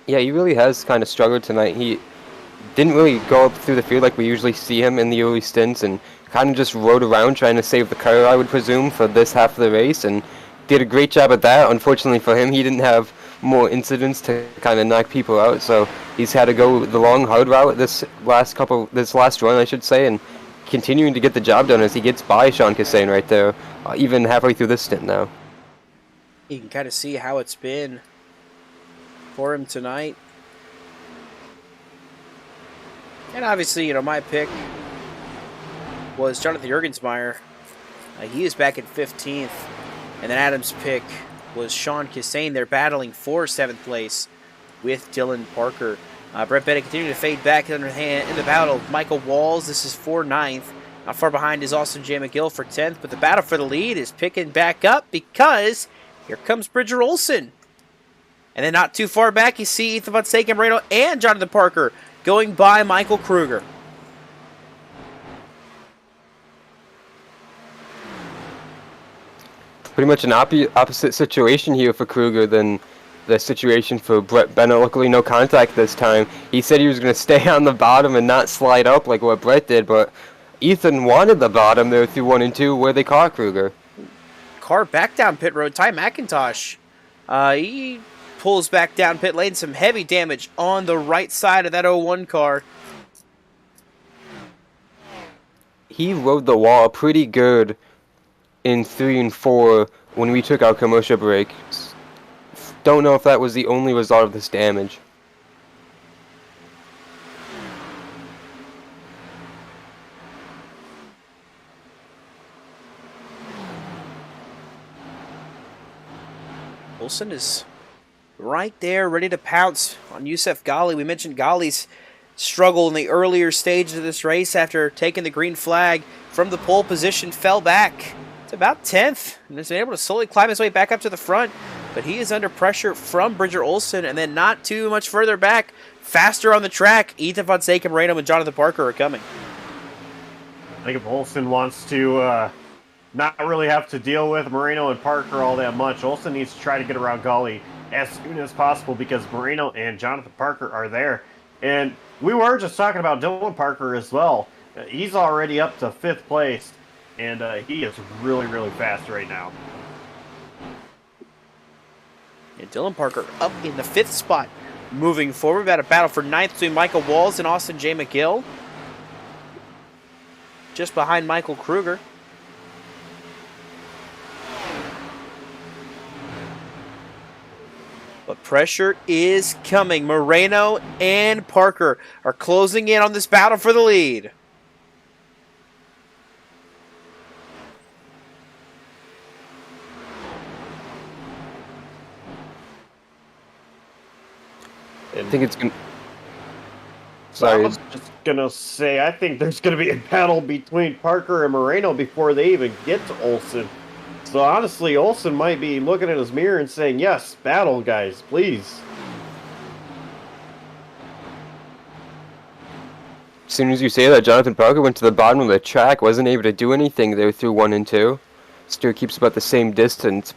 Yeah, he really has kind of struggled tonight. He didn't really go up through the field like we usually see him in the early stints, and kind of just rode around trying to save the car, I would presume, for this half of the race, and did a great job at that. Unfortunately for him, he didn't have more incidents to kind of knock people out, so he's had to go the long, hard route this last run, I should say, and continuing to get the job done as he gets by Sean Kassane right there, even halfway through this stint now. You can kind of see how it's been for him tonight. And obviously, my pick was Jonathan Juergensmeyer. He is back in 15th. And then Adam's pick was Sean Kassane. They're battling for 7th place with Dylan Parker. Brett Bennett continuing to fade back in the battle. Michael Walls, this is for 9th. Not far behind is Austin J. McGill for 10th. But the battle for the lead is picking back up because here comes Bridger Olson. And then not too far back, you see Ethan Fonseca-Moreno and Jonathan Parker going by Michael Kruger. Pretty much an opposite situation here for Kruger than the situation for Brett Bennett. Luckily, no contact this time. He said he was going to stay on the bottom and not slide up like what Brett did, but Ethan wanted the bottom there through 1 and 2 where they caught Kruger. Car back down pit road. Ty McIntosh, he pulls back down pit lane. Some heavy damage on the right side of that 01 car. He rode the wall pretty good in 3 and 4 when we took our commercial break. Don't know if that was the only result of this damage. Olson is right there, ready to pounce on Yusef Ghali. We mentioned Ghali's struggle in the earlier stages of this race after taking the green flag from the pole position, fell back to about 10th, and has been able to slowly climb his way back up to the front. But he is under pressure from Bridger Olson, and then not too much further back, faster on the track, Ethan Fonseca-Moreno and Jonathan Parker are coming. I think if Olson wants to not really have to deal with Moreno and Parker all that much, Olson needs to try to get around Ghali as soon as possible because Moreno and Jonathan Parker are there. And we were just talking about Dylan Parker as well. He's already up to 5th place, and he is really, really fast right now. And Dylan Parker up in the 5th spot moving forward. We've got a battle for ninth between Michael Walls and Austin J. McGill. Just behind Michael Kruger. But pressure is coming. Moreno and Parker are closing in on this battle for the lead. I think it's gonna. Sorry. I was just gonna say, I think there's gonna be a battle between Parker and Moreno before they even get to Olsen. So honestly, Olsen might be looking in his mirror and saying, "Yes, battle, guys, please." As soon as you say that, Jonathan Parker went to the bottom of the track, wasn't able to do anything there through 1 and 2. Still keeps about the same distance.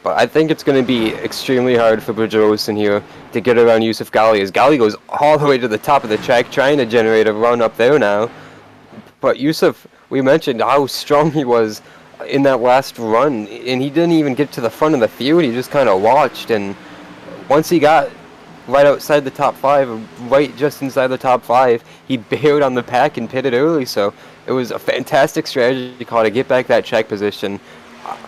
But I think it's going to be extremely hard for Bridger Olsen here to get around Yusuf Ghali, as Ghali goes all the way to the top of the track trying to generate a run up there now. But Yusuf, we mentioned how strong he was in that last run, and he didn't even get to the front of the field. He just kind of watched, and once he got right outside the top 5, right just inside the top 5, he bailed on the pack and pitted early. So it was a fantastic strategy call to get back that track position.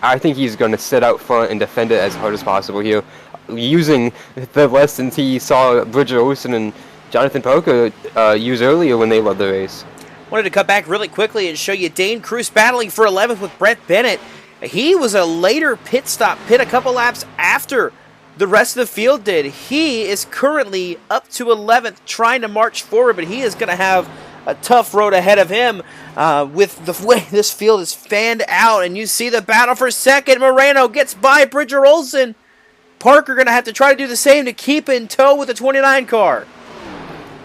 I think he's going to sit out front and defend it as hard as possible here, using the lessons he saw Bridger Olsen and Jonathan Parker use earlier when they led the race. Wanted to cut back really quickly and show you Dane Cruz battling for 11th with Brett Bennett. He was a later pit a couple laps after the rest of the field did. He is currently up to 11th trying to march forward, but he is going to have a tough road ahead of him with the way this field is fanned out. And you see the battle for second. Moreno gets by Bridger Olsen. Parker going to have to try to do the same to keep in tow with the 29 car.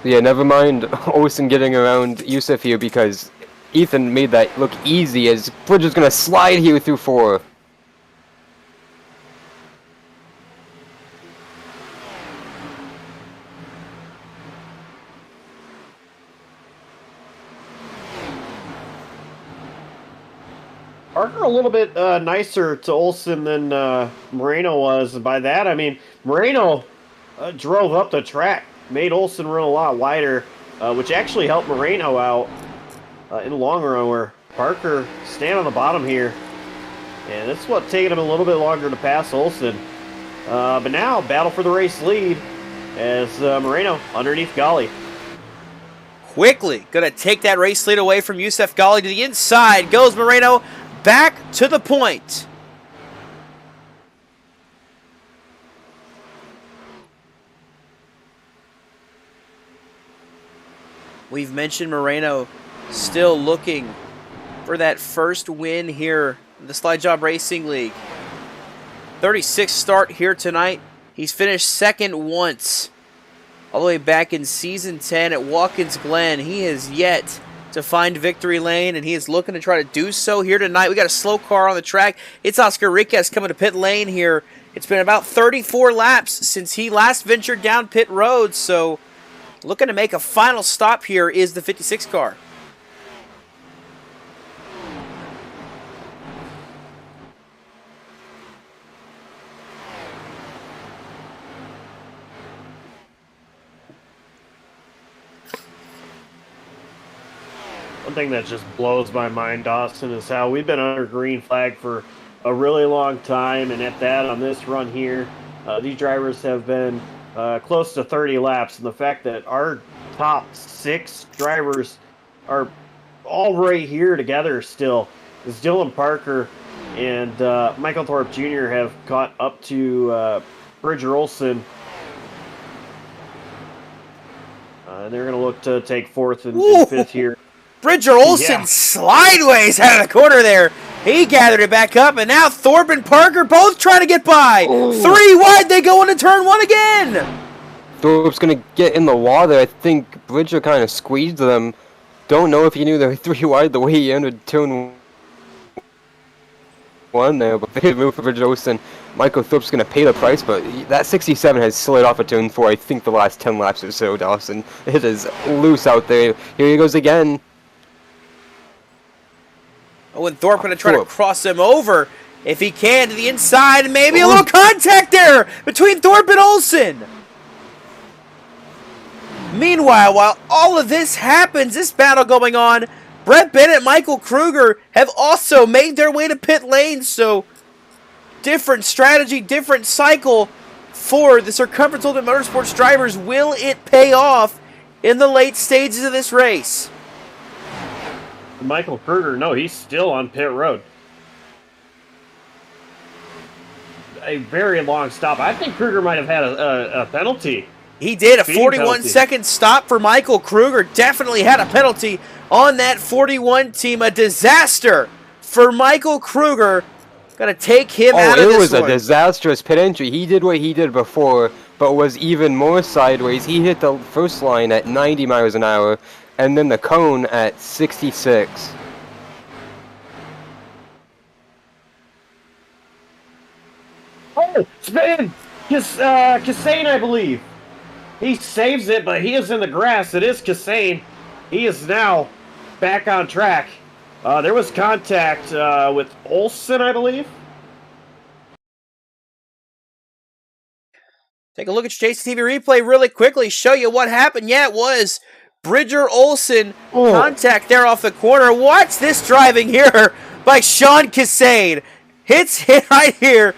Yeah, never mind Olsen getting around Yusuf here, because Ethan made that look easy, as Bridger's going to slide here through 4. Parker a little bit nicer to Olsen than Moreno was. And by that, I mean Moreno drove up the track, made Olsen run a lot wider, which actually helped Moreno out in the long run, where Parker stand on the bottom here. And that's what taking him a little bit longer to pass Olsen. But now, battle for the race lead as Moreno underneath Ghali. Quickly going to take that race lead away from Yusuf Ghali. To the inside goes Moreno. Back to the point. We've mentioned Moreno still looking for that first win here in the Slide Job Racing League. 36th start here tonight. He's finished second once, all the way back in Season 10 at Watkins Glen. He has yet to find victory lane, and he is looking to try to do so here tonight. We got a slow car on the track. It's Oscar Riquez coming to pit lane here. It's been about 34 laps since he last ventured down pit road, so looking to make a final stop here is the 56 car. One thing that just blows my mind, Dawson, is how we've been under green flag for a really long time, and at that, on this run here, these drivers have been close to 30 laps, and the fact that our top 6 drivers are all right here together still is Dylan Parker and Michael Thorpe Jr. have caught up to Bridger Olsen. And they're going to look to take 4th and 5th here. Bridger Olsen slideways out of the corner there. He gathered it back up, and now Thorpe and Parker both trying to get by. 3 wide, they go into turn 1 again. Thorpe's going to get in the water. I think Bridger kind of squeezed them. Don't know if he knew they were 3 wide the way he entered turn 1 there, but big move for Bridger Olsen. Michael Thorpe's going to pay the price, but that 67 has slid off of turn 4, I think, the last 10 laps or so, Dawson. It is loose out there. Here he goes again. Oh, and Thorpe going to try to cross him over if he can to the inside, and maybe a little contact there between Thorpe and Olsen. Meanwhile, while all of this happens, this battle going on, Brett Bennett and Michael Kruger have also made their way to pit lane, so different strategy, different cycle for the Circumference Ultimate Motorsports drivers. Will it pay off in the late stages of this race? Michael Kruger, no, he's still on pit road. A very long stop. I think Kruger might have had a penalty. He did. A Speeding 41-second stop for Michael Kruger. Definitely had a penalty on that 41 team. A disaster for Michael Kruger. Got to take him out of this one. It was a disastrous pit entry. He did what he did before, but was even more sideways. He hit the first line at 90 miles an hour, and then the cone at 66. Oh, spin! Kassane, I believe. He saves it, but he is in the grass. It is Kassane. He is now back on track. There was contact with Olsen, I believe. Take a look at your JC TV replay really quickly. Show you what happened. Yeah, it was Bridger Olsen contact there off the corner. Watch this driving here by Sean Kassane. Hit right here.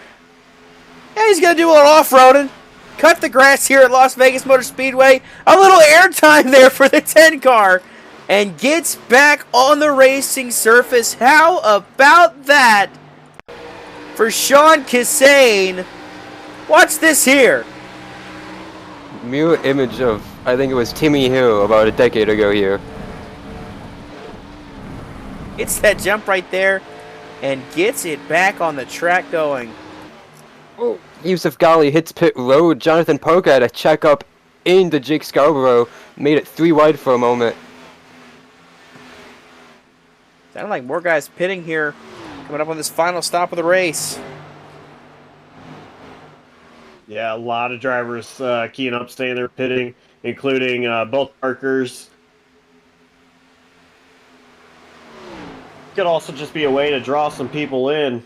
Yeah, he's going to do a little off-roading. Cut the grass here at Las Vegas Motor Speedway. A little airtime there for the 10 car. And gets back on the racing surface. How about that for Sean Kassane? Watch this here. Mirror image of, I think it was Timmy Hill about a decade ago here. It's that jump right there and gets it back on the track going. Oh, Yusuf Ghali hits pit road. Jonathan Parker had a check up into Jake Scarborough. Made it 3 wide for a moment. Sounded like more guys pitting here coming up on this final stop of the race. Yeah, a lot of drivers keying up, staying there pitting, including both Parkers. Could also just be a way to draw some people in.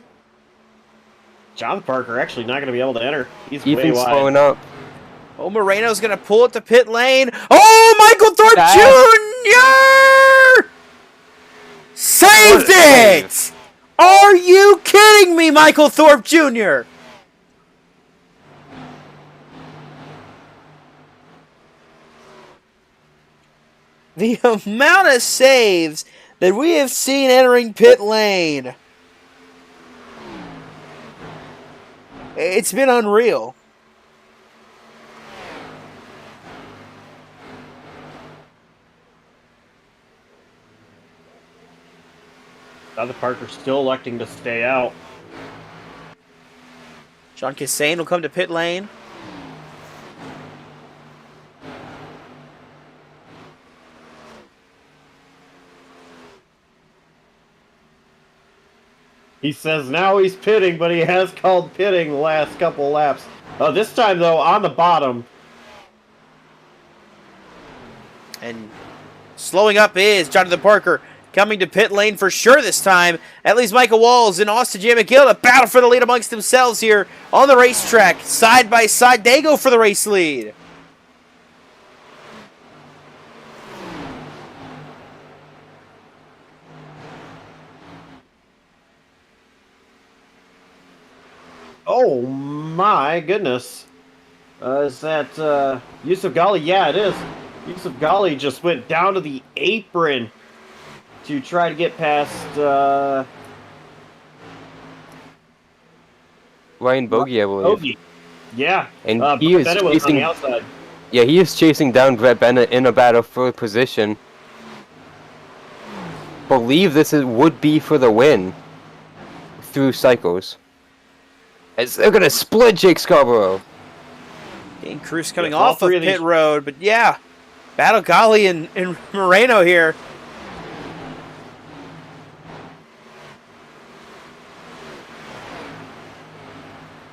John Parker actually not going to be able to enter. He's way wide. Slowing up. Oh, Moreno's going to pull at the pit lane. Oh, Michael Thorpe Jr. Saved it! Are you kidding me, Michael Thorpe Jr.? The amount of saves that we have seen entering pit lane. It's been unreal. Other Parker's still electing to stay out. Sean Kassane will come to pit lane. He says now he's pitting, but he has called pitting the last couple laps. This time, though, on the bottom. And slowing up is Jonathan Parker. Coming to pit lane for sure this time. At least Michael Walls and Austin J. McGill to battle for the lead amongst themselves here on the racetrack. Side by side, they go for the race lead. Oh my goodness. Is that Yusuf Ghali? Yeah, it is. Yusuf Ghali just went down to the apron to try to get past Ryan Bogey, I believe. Bogey. Yeah. And he is chasing, on the outside. Yeah, he is chasing down Brett Bennett in a battle for position. Believe this would be for the win through cycles. As they're gonna split Jake Scarborough. Dane Cruz coming off of pit road, but yeah, battle Ghali and Moreno here.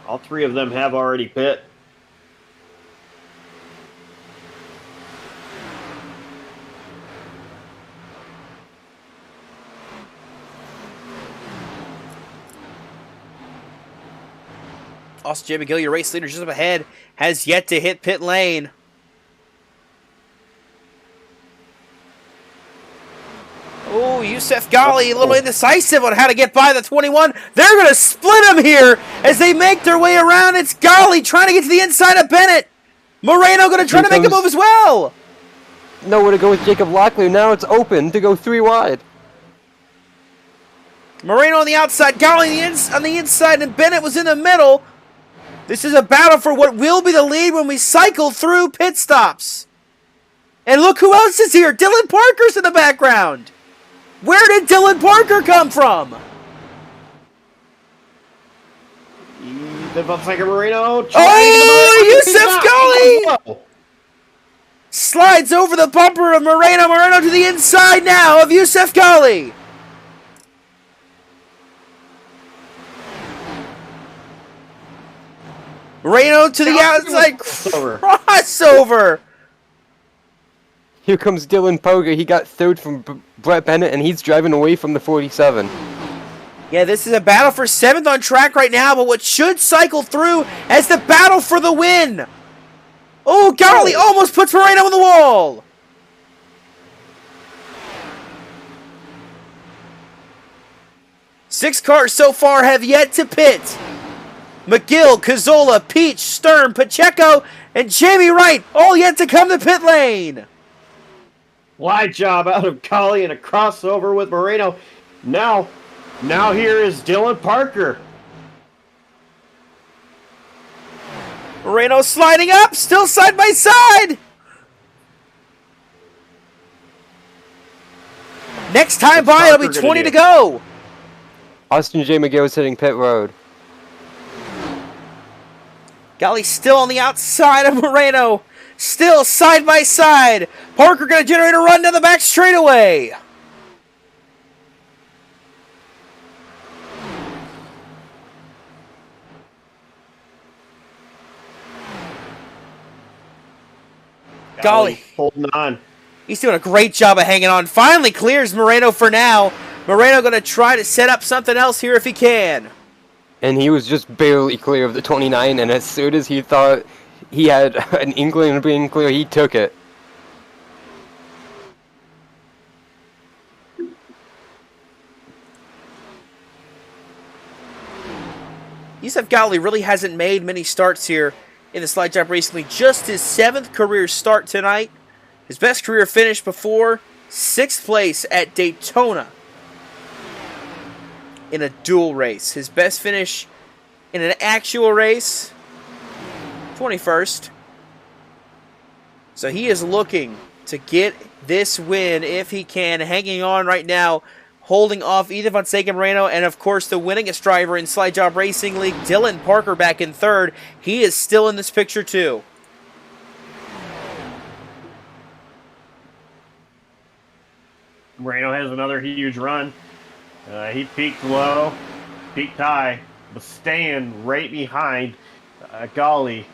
All three of them have already pit. Austin J. McGill, your race leader just up ahead, has yet to hit pit lane. Oh, Yusef Ghali a little indecisive on how to get by the 21. They're going to split him here as they make their way around. It's Ghali trying to get to the inside of Bennett. Moreno going to try to make a move as well. Nowhere to go with Jacob Locklear. Now it's open to go 3 wide. Moreno on the outside, Ghali on the inside, and Bennett was in the middle. This is a battle for what will be the lead when we cycle through pit stops. And look who else is here. Dylan Parker's in the background. Where did Dylan Parker come from? The Volkswagen Moreno. Oh, Yusef Ghali! Slides over the bumper of Moreno. Moreno to the inside now of Yusef Ghali. Moreno to the outside. Crossover. Here comes Dylan Parker. He got third from Brett Bennett, and he's driving away from the 47. Yeah, this is a battle for 7th on track right now, but what should cycle through as the battle for the win. Oh, Ghali almost puts Moreno on the wall. Six cars so far have yet to pit. McGill, Cazzola, Peach, Stern, Pacheco, and Jamie Wright all yet to come to pit lane. Wide job out of Ghali and a crossover with Moreno. Now here is Dylan Parker. Moreno sliding up, still side by side. Next time by, it'll be 20 to go. Austin J. McGill is hitting pit road. Ghali still on the outside of Moreno. Still side by side. Parker going to generate a run down the back straightaway. Ghali holding on. He's doing a great job of hanging on. Finally clears Moreno for now. Moreno going to try to set up something else here if he can. And he was just barely clear of the 29, and as soon as he thought he had an inkling of being clear, he took it. Yusef Ghali really hasn't made many starts here in the slide job recently. Just his 7th career start tonight. His best career finish before, 6th place at Daytona in a dual race. His best finish in an actual race, 21st. So he is looking to get this win if he can. Hanging on right now, holding off Ethan Fonseca Moreno, and of course the winningest driver in Slide Job Racing League, Dylan Parker, back in 3rd. He is still in this picture too. Moreno has another huge run. He peaked low, peaked high, but staying right behind Ghali.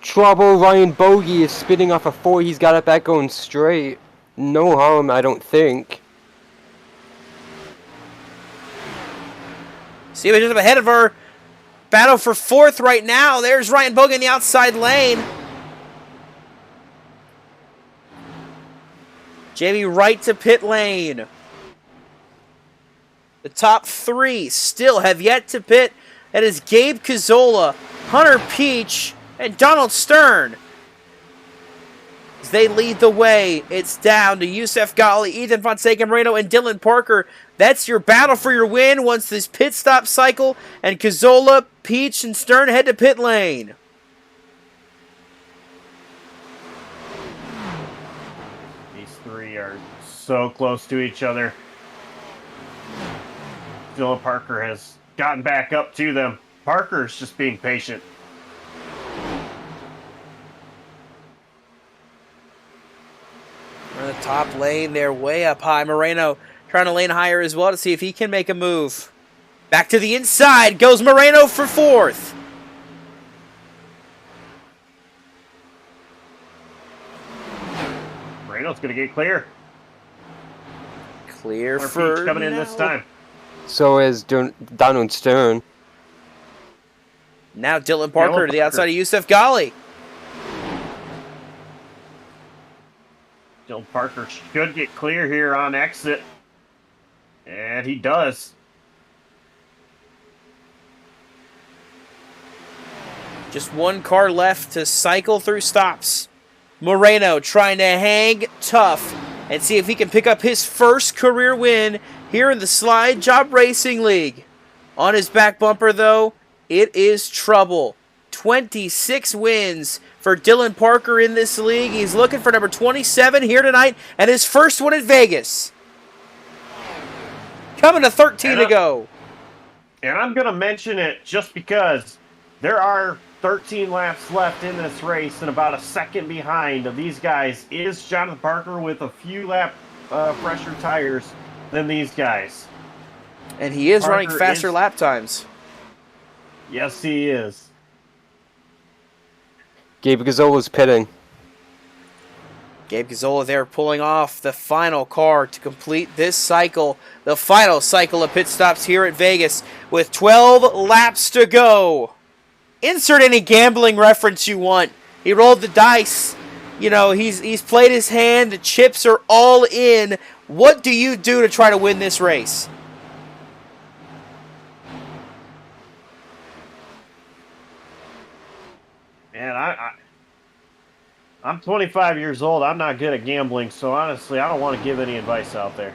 Trouble, Ryan Bogey is spitting off a 4. He's got it back going straight. No harm, I don't think. See, we're just up ahead of her. Battle for 4th right now. There's Ryan Bogey in the outside lane. Jamie Wright to pit lane. The top 3 still have yet to pit. That is Gabe Cazzola, Hunter Peach, and Donald Stern. As they lead the way, it's down to Yusef Ghali, Ethan Fonseca Moreno, and Dylan Parker. That's your battle for your win once this pit stop cycle and Cazzola, Peach, and Stern head to pit lane. These 3 are so close to each other. Dylan Parker has gotten back up to them. Parker's just being patient. We're in the top lane. They're way up high. Moreno trying to lane higher as well to see if he can make a move. Back to the inside goes Moreno for 4th. Moreno's going to get clear. Clear Hunter for Peach coming in this time. So is Donald Stern. Now Dylan Parker to the outside of Yusuf Ghali. Dylan Parker should get clear here on exit. And he does. Just one car left to cycle through stops. Moreno trying to hang tough and see if he can pick up his first career win here in the Slide Job Racing League. On his back bumper, though, it is trouble. 26 wins for Dylan Parker in this league. He's looking for number 27 here tonight and his first one at Vegas. Coming to 13 to go. And I'm going to mention it just because there are 13 laps left in this race, and about a second behind of these guys is Jonathan Parker with a few lap fresher tires than these guys. And he is Parker running faster lap times. Yes, he is. Gabe Gazzola's pitting. Gabe Gazzola there pulling off the final car to complete this cycle. The final cycle of pit stops here at Vegas with 12 laps to go. Insert any gambling reference you want. He rolled the dice. You know, he's played his hand. The chips are all in. What do you do to try to win this race? Man, I'm 25 years old. I'm not good at gambling, so honestly, I don't want to give any advice out there.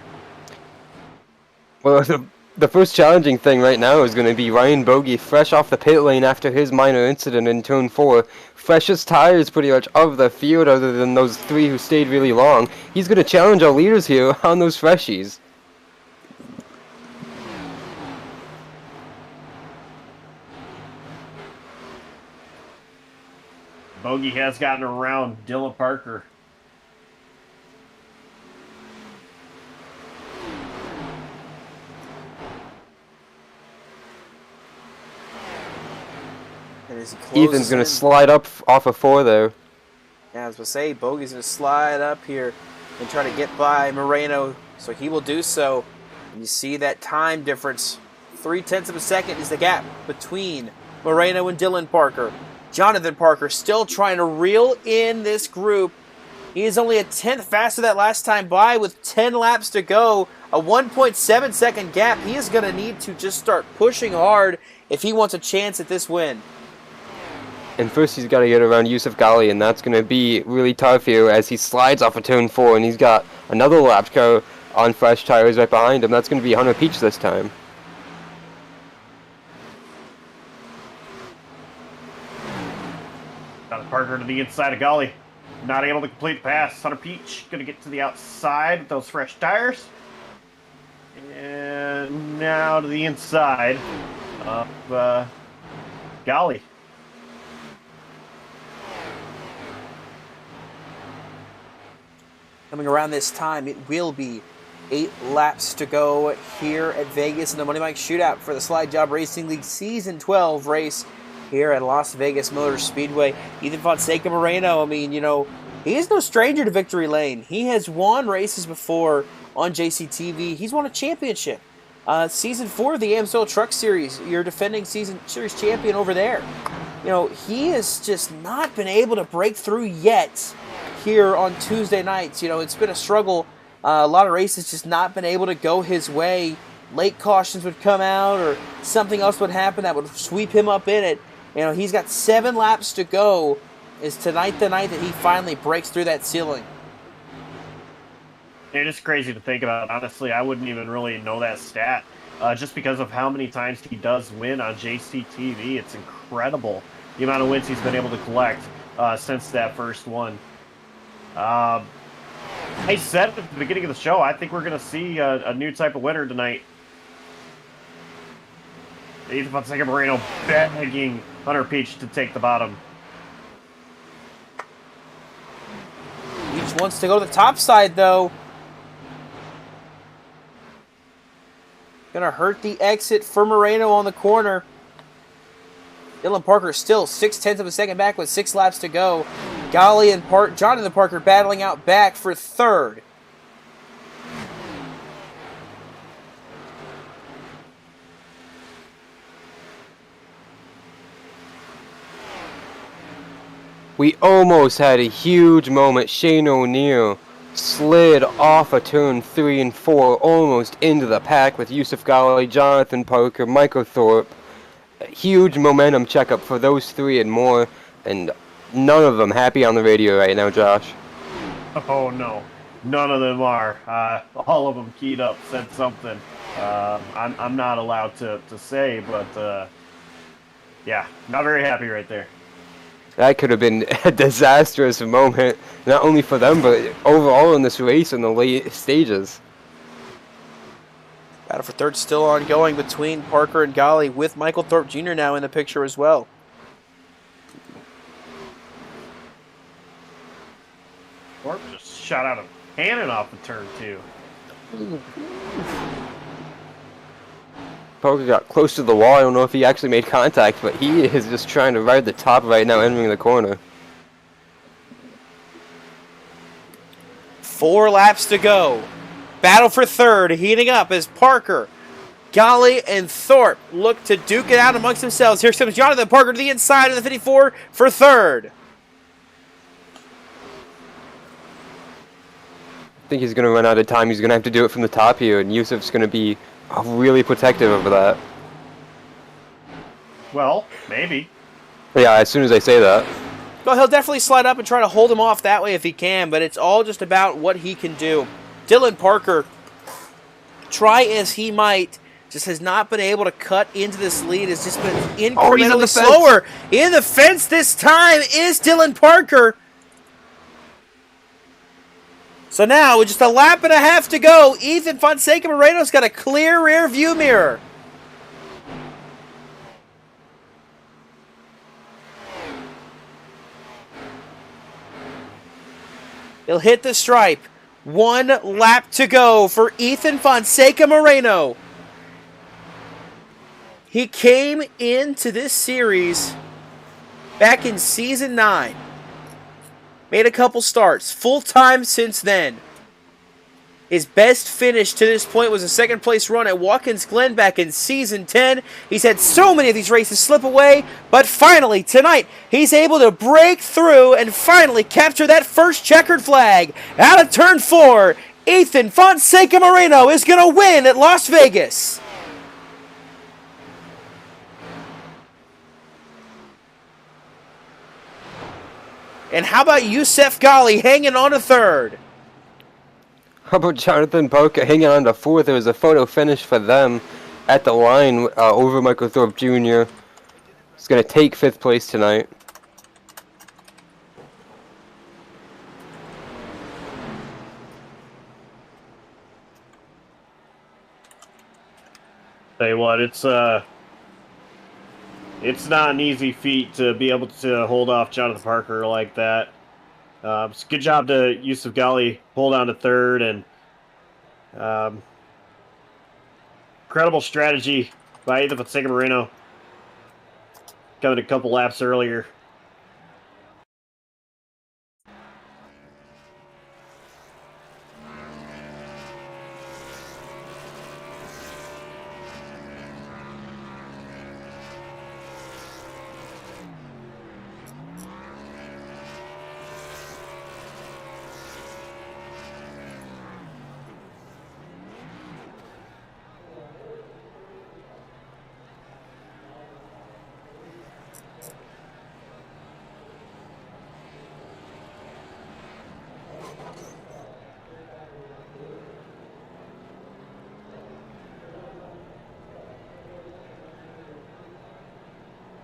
Well, the first challenging thing right now is going to be Ryan Bogey, fresh off the pit lane after his minor incident in Turn 4. Freshest tires pretty much of the field other than those three who stayed really long. He's going to challenge our leaders here on those freshies. Bogey has gotten around Dylan Parker. And as he closes Ethan's going in- to slide up off of 4 there. Yeah, I was going to say, Bogey's going to slide up here and try to get by Moreno, so he will do so. And you see that time difference. 0.3 of a second is the gap between Moreno and Dylan Parker. Jonathan Parker still trying to reel in this group. He is only a 10th faster that last time by with 10 laps to go. A 1.7 second gap. He is going to need to just start pushing hard if he wants a chance at this win. And first he's got to get around Yusuf Ghali, and that's going to be really tough here as he slides off of Turn 4, and he's got another lap to go on fresh tires right behind him. That's going to be Hunter Peach this time. Parker to the inside of Ghali. Not able to complete the pass. Hunter Peach going to get to the outside with those fresh tires. And now to the inside of Ghali. Coming around this time, it will be 8 laps to go here at Vegas in the Money Mike Shootout for the Slide Job Racing League Season 12 race here at Las Vegas Motor Speedway. Ethan Fonseca Moreno, I mean, you know, he is no stranger to victory lane. He has won races before on JCTV. He's won a championship. Season 4 of the AMSOIL Truck Series, you're defending Season Series champion over there. You know, he has just not been able to break through yet here on Tuesday nights. You know, it's been a struggle. A lot of races just not been able to go his way. Late cautions would come out or something else would happen that would sweep him up in it. You know, he's got 7 laps to go. Is tonight the night that he finally breaks through that ceiling? It is crazy to think about. Honestly, I wouldn't even really know that stat. Just because of how many times he does win on JCTV. It's incredible the amount of wins he's been able to collect since that first one. I said at the beginning of the show, I think we're going to see a new type of winner tonight. Ethan Fonseca Moreno begging Hunter Peach to take the bottom. Peach wants to go to the top side, though. Gonna hurt the exit for Moreno on the corner. Dylan Parker still 0.6 of a second back with 6 laps to go. Ghali and Jonathan Parker battling out back for third. We almost had a huge moment. Shane O'Neill slid off of turn 3 and 4, almost into the pack with Yusuf Ghali, Jonathan Parker, Michael Thorpe. A huge momentum checkup for those three and more, and none of them happy on the radio right now, Josh. Oh no, none of them are. All of them keyed up, said something. I'm not allowed to say, but yeah, not very happy right there. That could have been a disastrous moment, not only for them, but overall in this race in the late stages. Battle for third still ongoing between Parker and Ghali, with Michael Thorpe Jr. now in the picture as well. Thorpe just shot out a cannon off of turn 2. Parker got close to the wall. I don't know if he actually made contact, but he is just trying to ride the top right now, entering the corner. 4 laps to go. Battle for third heating up as Parker, Ghali, and Thorpe look to duke it out amongst themselves. Here comes Jonathan Parker to the inside of the 54 for third. I think he's going to run out of time. He's going to have to do it from the top here, and Yusuf's going to be really protective of that. Well, maybe. Yeah, as soon as I say that. Well, he'll definitely slide up and try to hold him off that way if he can, but it's all just about what he can do. Dylan Parker, try as he might, just has not been able to cut into this lead. Has just been incrementally slower. In the fence this time is Dylan Parker. So now, with just a lap and a half to go, Ethan Fonseca Moreno's got a clear rear view mirror. He'll hit the stripe. 1 lap to go for Ethan Fonseca Moreno. He came into this series back in Season 9. Made a couple starts. Full time since then. His best finish to this point was a second place run at Watkins Glen back in Season 10. He's had so many of these races slip away, but finally, tonight, he's able to break through and finally capture that first checkered flag. Out of turn 4, Ethan Fonseca Moreno is going to win at Las Vegas. And how about Yusuf Ghali hanging on to third? How about Jonathan Parker hanging on to fourth? There was a photo finish for them at the line over Michael Thorpe Jr. He's going to take 5th place tonight. Tell you what, it's not an easy feat to be able to hold off Jonathan Parker like that. It's a good job to Yusuf Ghali hold on to third, and incredible strategy by Ethan Fonseca Moreno coming a couple laps earlier.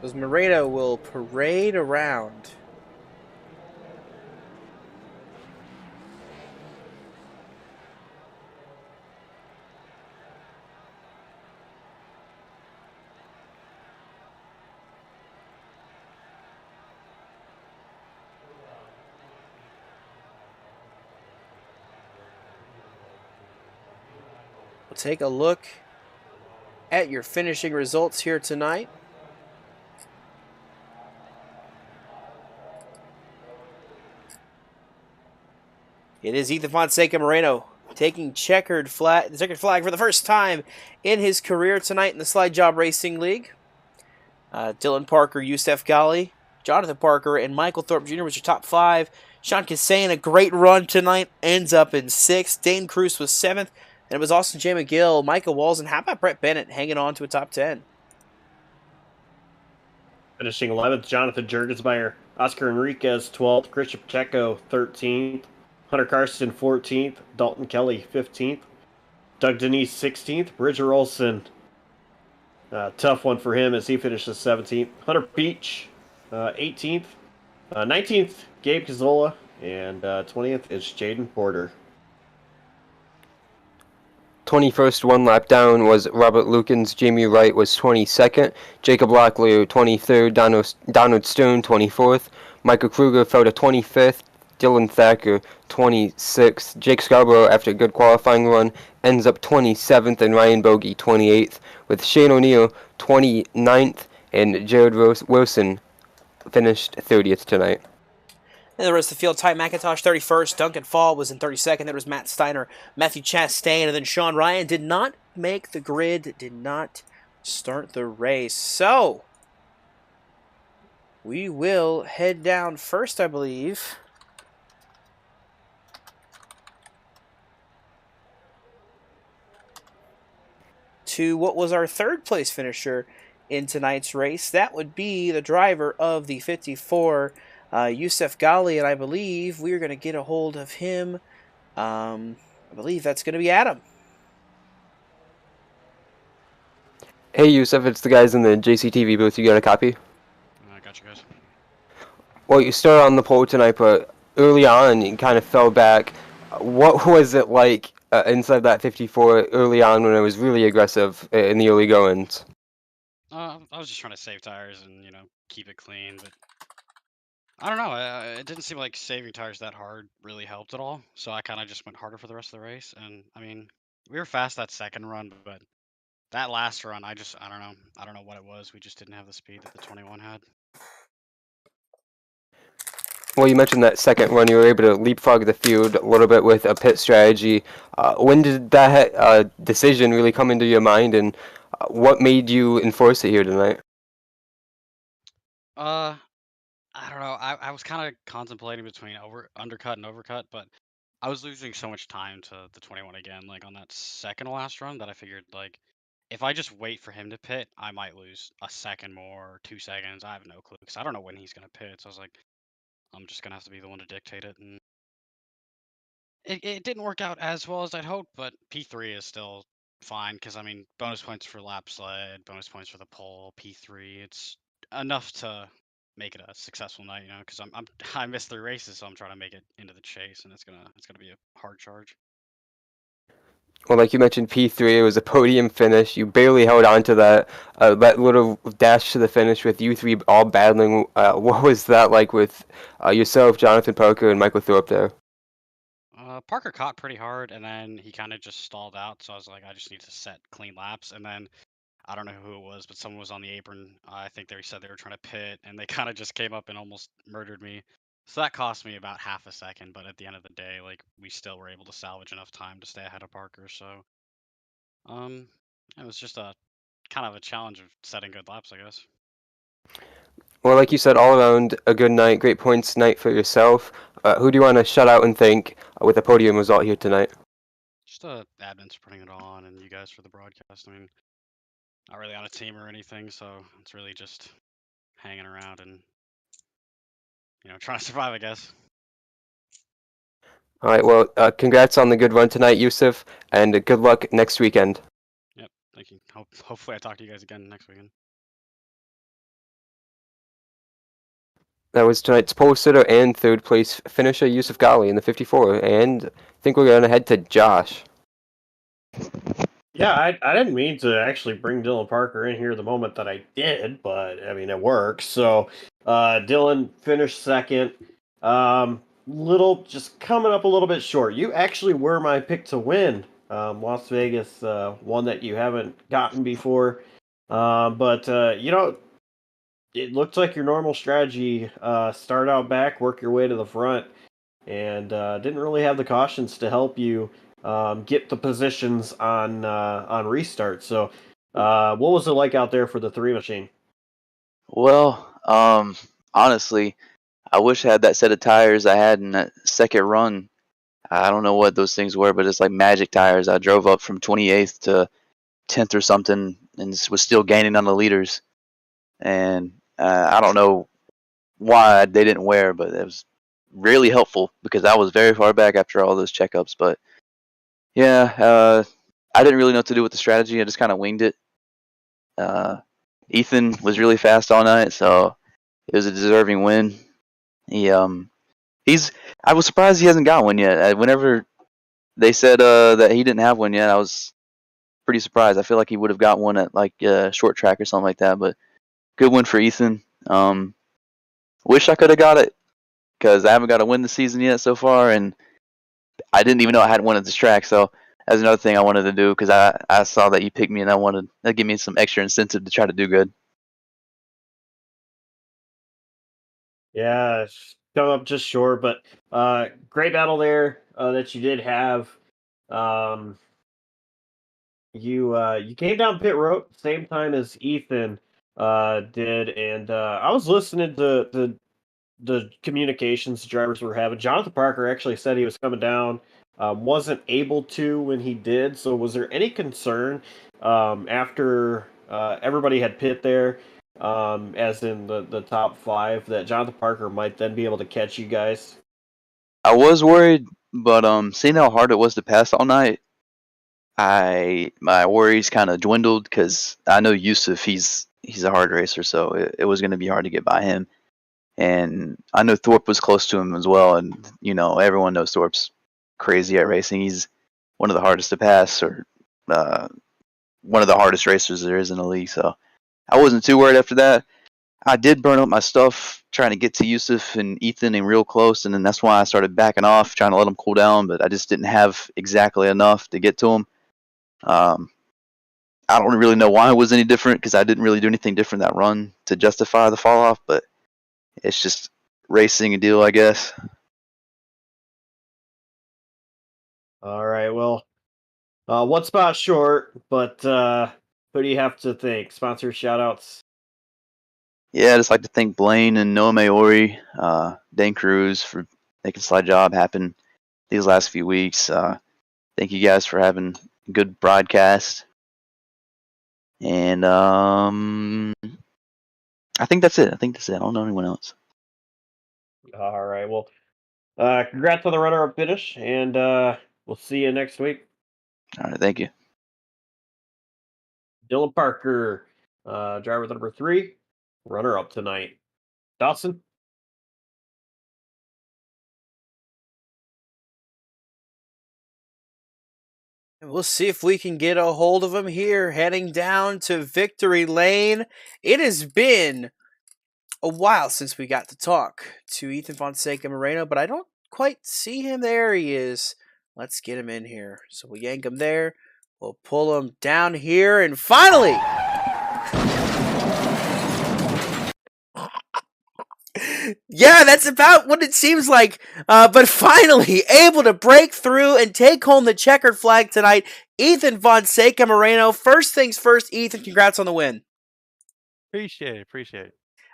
As Moreno will parade around. We'll take a look at your finishing results here tonight. It is Ethan Fonseca Moreno taking checkered flag for the first time in his career tonight in the Slide Job Racing League. Dylan Parker, Yusuf Ghali Jonathan Parker, and Michael Thorpe Jr. was your top 5. Sean Kasain, a great run tonight, ends up in 6th. Dane Cruz was 7th, and it was Austin J. McGill, Micah Walls, and how about Brett Bennett hanging on to a top 10? Finishing 11th, Jonathan Jurgensmeyer. Oscar Enriquez, 12th. Christian Pacheco, 13th. Hunter Carson, 14th. Dalton Kelly, 15th. Doug Denise, 16th. Bridger Olson, tough one for him as he finishes 17th. Hunter Peach, 18th. 19th, Gabe Cazola. And 20th is Jaden Porter. 21st one lap down was Robert Lukens. Jamie Wright was 22nd. Jacob Locklear 23rd. Donald Stone 24th. Michael Kruger fell to 25th. Dylan Thacker 26th. Jake Scarborough, after a good qualifying run, ends up 27th, and Ryan Bogey 28th, with Shane O'Neill 29th, and Jared Wilson finished 30th tonight. And the rest of the field, Ty McIntosh 31st, Duncan Fall was in 32nd, there was Matt Steiner, Matthew Chastain, and then Sean Ryan did not make the grid, did not start the race. So, we will head down first, I believe, to what was our 3rd place finisher in tonight's race. That would be the driver of the 54, Yusuf Ghali, and I believe we're going to get a hold of him. I believe that's going to be Adam. Hey Yusuf, it's the guys in the JCTV booth. You got a copy? I got you guys. Well, you started on the pole tonight, but early on you kind of fell back. What was it like inside that 54 early on when it was really aggressive in the early goings? I was just trying to save tires and, keep it clean, but I don't know. It didn't seem like saving tires that hard really helped at all. So I kind of just went harder for the rest of the race. And I mean, we were fast that second run, but that last run, I don't know. I don't know what it was. We just didn't have the speed that the 21 had. Well, you mentioned that second run, you were able to leapfrog the field a little bit with a pit strategy. When did that decision really come into your mind, and what made you enforce it here tonight? I don't know. I was kind of contemplating between undercut and overcut, but I was losing so much time to the 21 again, like on that second to last run, that I figured, like, if I just wait for him to pit, I might lose a second more, or 2 seconds. I have no clue because I don't know when he's gonna pit. So I was like, I'm just gonna have to be the one to dictate it, and it didn't work out as well as I'd hoped. But P3 is still fine because I mean, bonus points for lap sled, bonus points for the pole, P3. It's enough to make it a successful night, because I missed 3 races, so I'm trying to make it into the chase, and it's gonna be a hard charge. Well, like you mentioned, P3, it was a podium finish. You barely held on to that little dash to the finish with you 3 all battling. What was that like with yourself, Jonathan Parker, and Michael Thorpe there? Parker caught pretty hard, and then he kind of just stalled out. So I was like, I just need to set clean laps. And then I don't know who it was, but someone was on the apron. I think they said they were trying to pit, and they kind of just came up and almost murdered me. So that cost me about half a second. But at the end of the day, like, we still were able to salvage enough time to stay ahead of Parker. So it was just a kind of a challenge of setting good laps, I guess. Well, like you said, all around a good night, great points night for yourself. Who do you want to shout out and thank with a podium result here tonight? Just admins for putting it on, and you guys for the broadcast. I mean, not really on a team or anything, so it's really just hanging around and trying to survive, I guess. All right, well, congrats on the good run tonight, Yusuf, and good luck next weekend. Yep, thank you. Hopefully I talk to you guys again next weekend. That was tonight's pole sitter and 3rd place finisher, Yusuf Ghali, in the 54. And I think we're going to head to Josh. Yeah, I didn't mean to actually bring Dylan Parker in here the moment that I did, but I mean, it works. So Dylan finished 2nd. Just coming up a little bit short. You actually were my pick to win. Las Vegas, one that you haven't gotten before. But it looked like your normal strategy, start out back, work your way to the front, and didn't really have the cautions to help you get the positions on restart. So what was it like out there for the 3 machine? Well, honestly, I wish I had that set of tires I had in that second run. I don't know what those things were, but it's like magic tires. I drove up from 28th to 10th or something and was still gaining on the leaders. And I don't know why they didn't wear, but it was really helpful because I was very far back after all those checkups. But yeah, I didn't really know what to do with the strategy. I just kind of winged it. Ethan was really fast all night, so it was a deserving win. He's. I was surprised he hasn't got one yet. Whenever they said that he didn't have one yet, I was pretty surprised. I feel like he would have got one at like short track or something like that. But good win for Ethan. Wish I could have got it because I haven't got a win this season yet so far, and I didn't even know I had one at this track. So that's another thing I wanted to do because I saw that you picked me and I wanted that give me some extra incentive to try to do good. Yeah, come up just short, but great battle there that you did have. Um, you came down pit road same time as Ethan did, and I was listening to the communications the drivers were having. Jonathan Parker actually said he was coming down, wasn't able to when he did. So was there any concern after everybody had pit there, as in the top five, that Jonathan Parker might then be able to catch you guys? I was worried, but seeing how hard it was to pass all night, my worries kind of dwindled because I know Yusuf. He's a hard racer, so it was going to be hard to get by him. And I know Thorpe was close to him as well, and everyone knows Thorpe's crazy at racing. He's one of the hardest to pass, or one of the hardest racers there is in the league. So I wasn't too worried after that. I did burn up my stuff trying to get to Yusuf and Ethan and real close, and then that's why I started backing off, trying to let them cool down. But I just didn't have exactly enough to get to them. I don't really know why it was any different because I didn't really do anything different that run to justify the fall off, but it's just racing a deal, I guess. All right, well, one spot short, but who do you have to thank? Sponsor shoutouts. Yeah, I'd just like to thank Blaine and Noah Maori, Dan Cruz for making Slide Job happen these last few weeks. Thank you guys for having a good broadcast. And I think that's it. I don't know anyone else. All right, well, congrats on the runner-up finish, and we'll see you next week. All right, thank you. Dylan Parker, driver number 3, runner-up tonight. Dawson? We'll see if we can get a hold of him here, heading down to victory lane. It has been a while since we got to talk to Ethan Fonseca Moreno, but I don't quite see him. There he is. Let's get him in here. So we'll yank him there. We'll pull him down here, and finally, yeah, that's about what it seems like. But finally, able to break through and take home the checkered flag tonight, Ethan Fonseca Moreno. First things first, Ethan, congrats on the win. Appreciate it.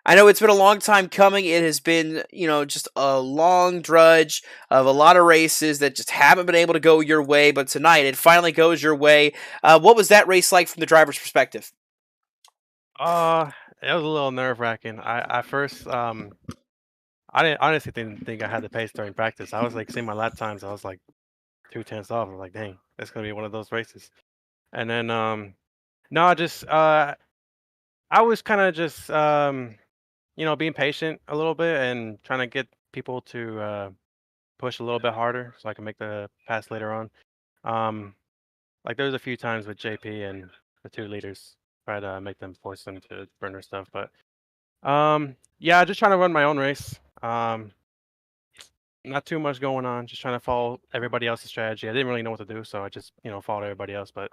I know it's been a long time coming. It has been, just a long drudge of a lot of races that just haven't been able to go your way. But tonight, it finally goes your way. What was that race like from the driver's perspective? It was a little nerve-wracking. I first, I honestly didn't think I had the pace during practice. I was like seeing my lap times. I was like 2 tenths off. I was like, dang, that's gonna be one of those races. And then, no, I was kind of just, being patient a little bit and trying to get people to push a little bit harder so I can make the pass later on. Like there was a few times with JP and the 2 leaders, try to make them force them to burn their stuff. But yeah, just trying to run my own race. Not too much going on, just trying to follow everybody else's strategy. I didn't really know what to do, so I just, followed everybody else. But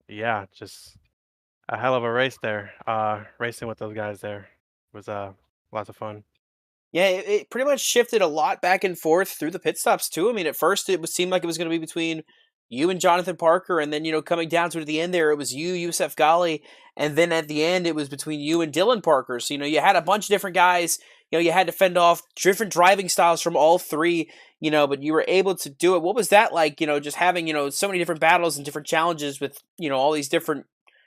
yeah, just a hell of a race there. Racing with those guys there was lots of fun. Yeah, it pretty much shifted a lot back and forth through the pit stops too. I mean, at first it seemed like it was going to be between you and Jonathan Parker, and then, coming down to the end there, it was you, Yusef Ghali, and then at the end, it was between you and Dylan Parker. So, you had a bunch of different guys. You had to fend off different driving styles from all three, but you were able to do it. What was that like, just having, so many different battles and different challenges with, all these different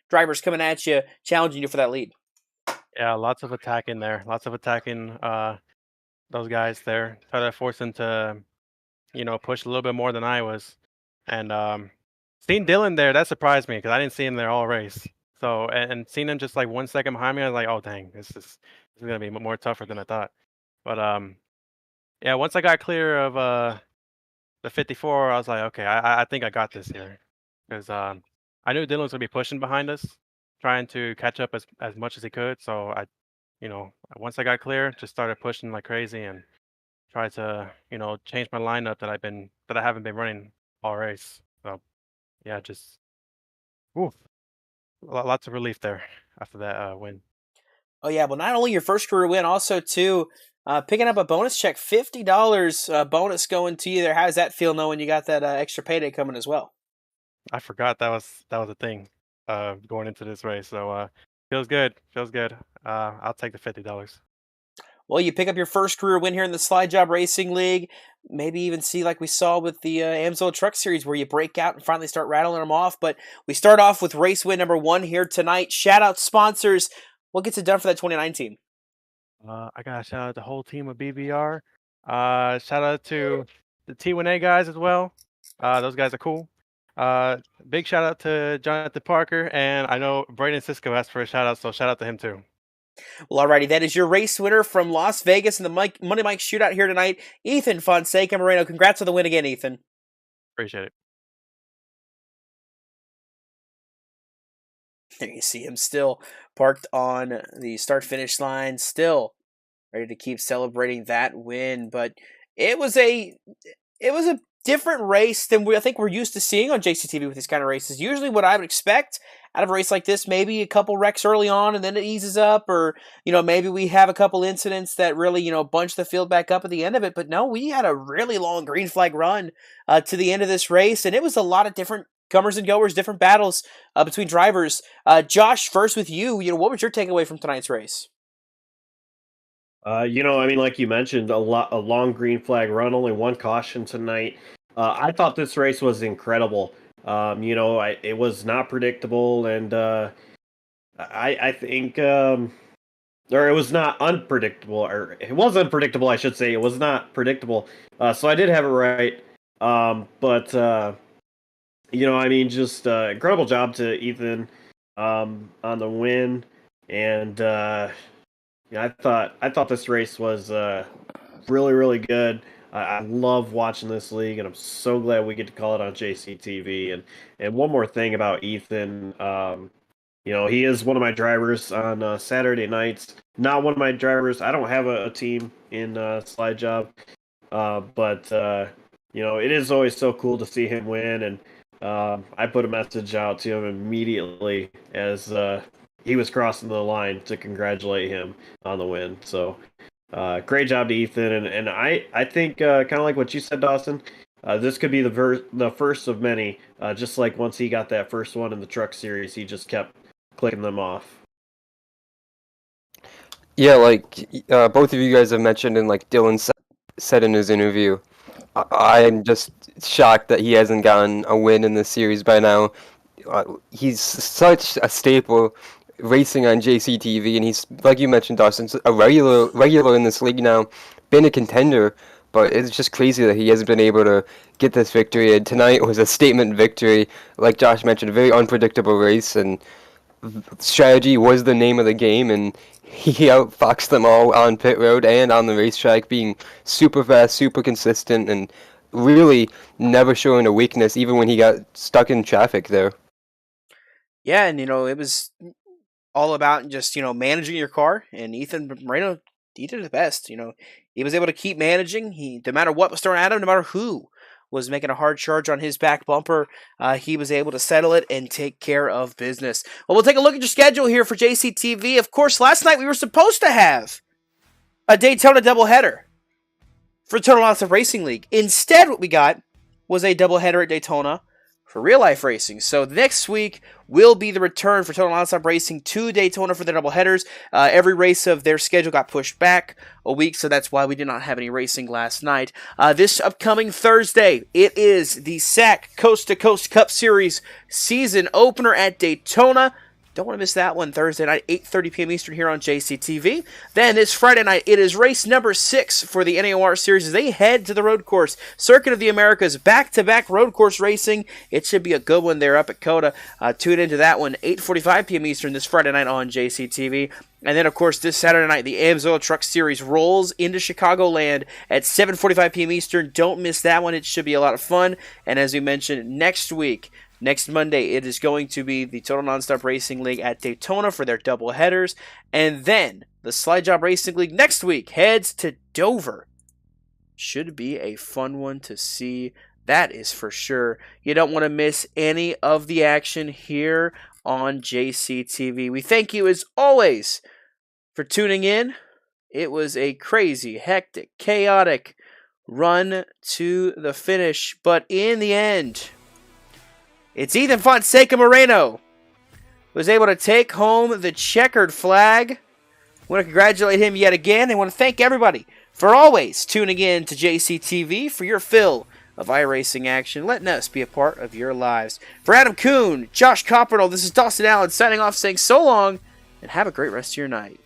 drivers coming at you, challenging you for that lead? Yeah, lots of attacking there. Lots of attacking those guys there. Try to force them to, push a little bit more than I was. And seeing Dylan there, that surprised me because I didn't see him there all race. So, and seeing him just like 1 second behind me, I was like, oh, dang, this is going to be more tougher than I thought. But yeah, once I got clear of the 54, I was like, okay, I think I got this here. Because I knew Dylan was going to be pushing behind us, trying to catch up as much as he could. So once I got clear, just started pushing like crazy and tried to, change my lineup that I haven't been running all race. So yeah, just lots of relief there after that win. Oh yeah, well, not only your first career win, also too picking up a bonus check, $50 bonus going to you there. How does that feel knowing you got that extra payday coming as well? I forgot that was a thing going into this race. So feels good. I'll take the $50. Well, you pick up your first career win here in the Slide Job Racing League. Maybe even see like we saw with the Amsoil Truck Series where you break out and finally start rattling them off. But we start off with race win number 1 here tonight. Shout out sponsors. What gets it done for that 2019? I got to shout out the whole team of BBR. Shout out to the T1A guys as well. Those guys are cool. Big shout out to Jonathan Parker. And I know Brayden Cisco asked for a shout out, so shout out to him too. Well, alrighty, that is your race winner from Las Vegas in the Money Mike Shootout here tonight, Ethan Fonseca Moreno. Congrats on the win again, Ethan. Appreciate it. There you see him still parked on the start-finish line, still ready to keep celebrating that win. But it was a different race than I think we're used to seeing on JCTV with these kind of races. Usually what I would expect out of a race like this, maybe a couple wrecks early on and then it eases up, or, maybe we have a couple incidents that really, bunch the field back up at the end of it. But no, we had a really long green flag run to the end of this race, and it was a lot of different comers and goers, different battles between drivers. Josh, first with you, what was your takeaway from tonight's race? Like you mentioned, a long green flag run, only one caution tonight. I thought this race was incredible. It was not predictable, and I think, or it was not unpredictable, or it was unpredictable, I should say. It was not predictable. So I did have it right. Just incredible job to Ethan on the win, and I thought this race was really, really good. I love watching this league, and I'm so glad we get to call it on JCTV. And one more thing about Ethan, he is one of my drivers on Saturday nights. Not one of my drivers. I don't have a team in Slide Job, but it is always so cool to see him win. And I put a message out to him immediately as he was crossing the line to congratulate him on the win. So great job to Ethan, and I think kind of like what you said, Dawson, this could be the first of many. Just like once he got that first one in the truck series, he just kept clicking them off. Yeah, like both of you guys have mentioned, and like Dylan said in his interview, I'm just shocked that he hasn't gotten a win in this series by now. He's such a staple racing on JCTV, and he's, like you mentioned, Dawson, a regular in this league now, been a contender, but it's just crazy that he hasn't been able to get this victory. And tonight was a statement victory. Like Josh mentioned, a very unpredictable race, and strategy was the name of the game, and he outfoxed them all on pit road and on the racetrack, being super fast, super consistent, and really never showing a weakness, even when he got stuck in traffic there. Yeah, and it was all about just managing your car, and Ethan Moreno, he did the best. He was able to keep managing. No matter what was thrown at him, no matter who was making a hard charge on his back bumper, he was able to settle it and take care of business. Well, we'll take a look at your schedule here for JCTV. Of course, last night we were supposed to have a Daytona doubleheader for Total Lots of Racing League. Instead, what we got was a doubleheader at Daytona for real life racing. So next week will be the return for Total Nonstop Racing to Daytona for the doubleheaders. Every race of their schedule got pushed back a week, so that's why we did not have any racing last night. This upcoming Thursday, it is the SAC Coast to Coast Cup Series season opener at Daytona. Don't want to miss that one. Thursday night, 8:30 p.m. Eastern here on JCTV. Then this Friday night, it is race number 6 for the NAOR series as they head to the road course. Circuit of the Americas, back-to-back road course racing. It should be a good one there up at COTA. Tune into that one, 8:45 p.m. Eastern this Friday night on JCTV. And then, of course, this Saturday night, the AMSOIL Truck Series rolls into Chicagoland at 7:45 p.m. Eastern. Don't miss that one. It should be a lot of fun. And as we mentioned, next week, next Monday, it is going to be the Total Nonstop Racing League at Daytona for their double headers. And then the Slide Job Racing League next week heads to Dover. Should be a fun one to see. That is for sure. You don't want to miss any of the action here on JCTV. We thank you as always for tuning in. It was a crazy, hectic, chaotic run to the finish. But in the end, it's Ethan Fonseca Moreno who was able to take home the checkered flag. I want to congratulate him yet again. I want to thank everybody for always tuning in to JCTV for your fill of iRacing action, letting us be a part of your lives. For Adam Kuhn, Josh Coppernoll, this is Dawson Allen signing off saying so long and have a great rest of your night.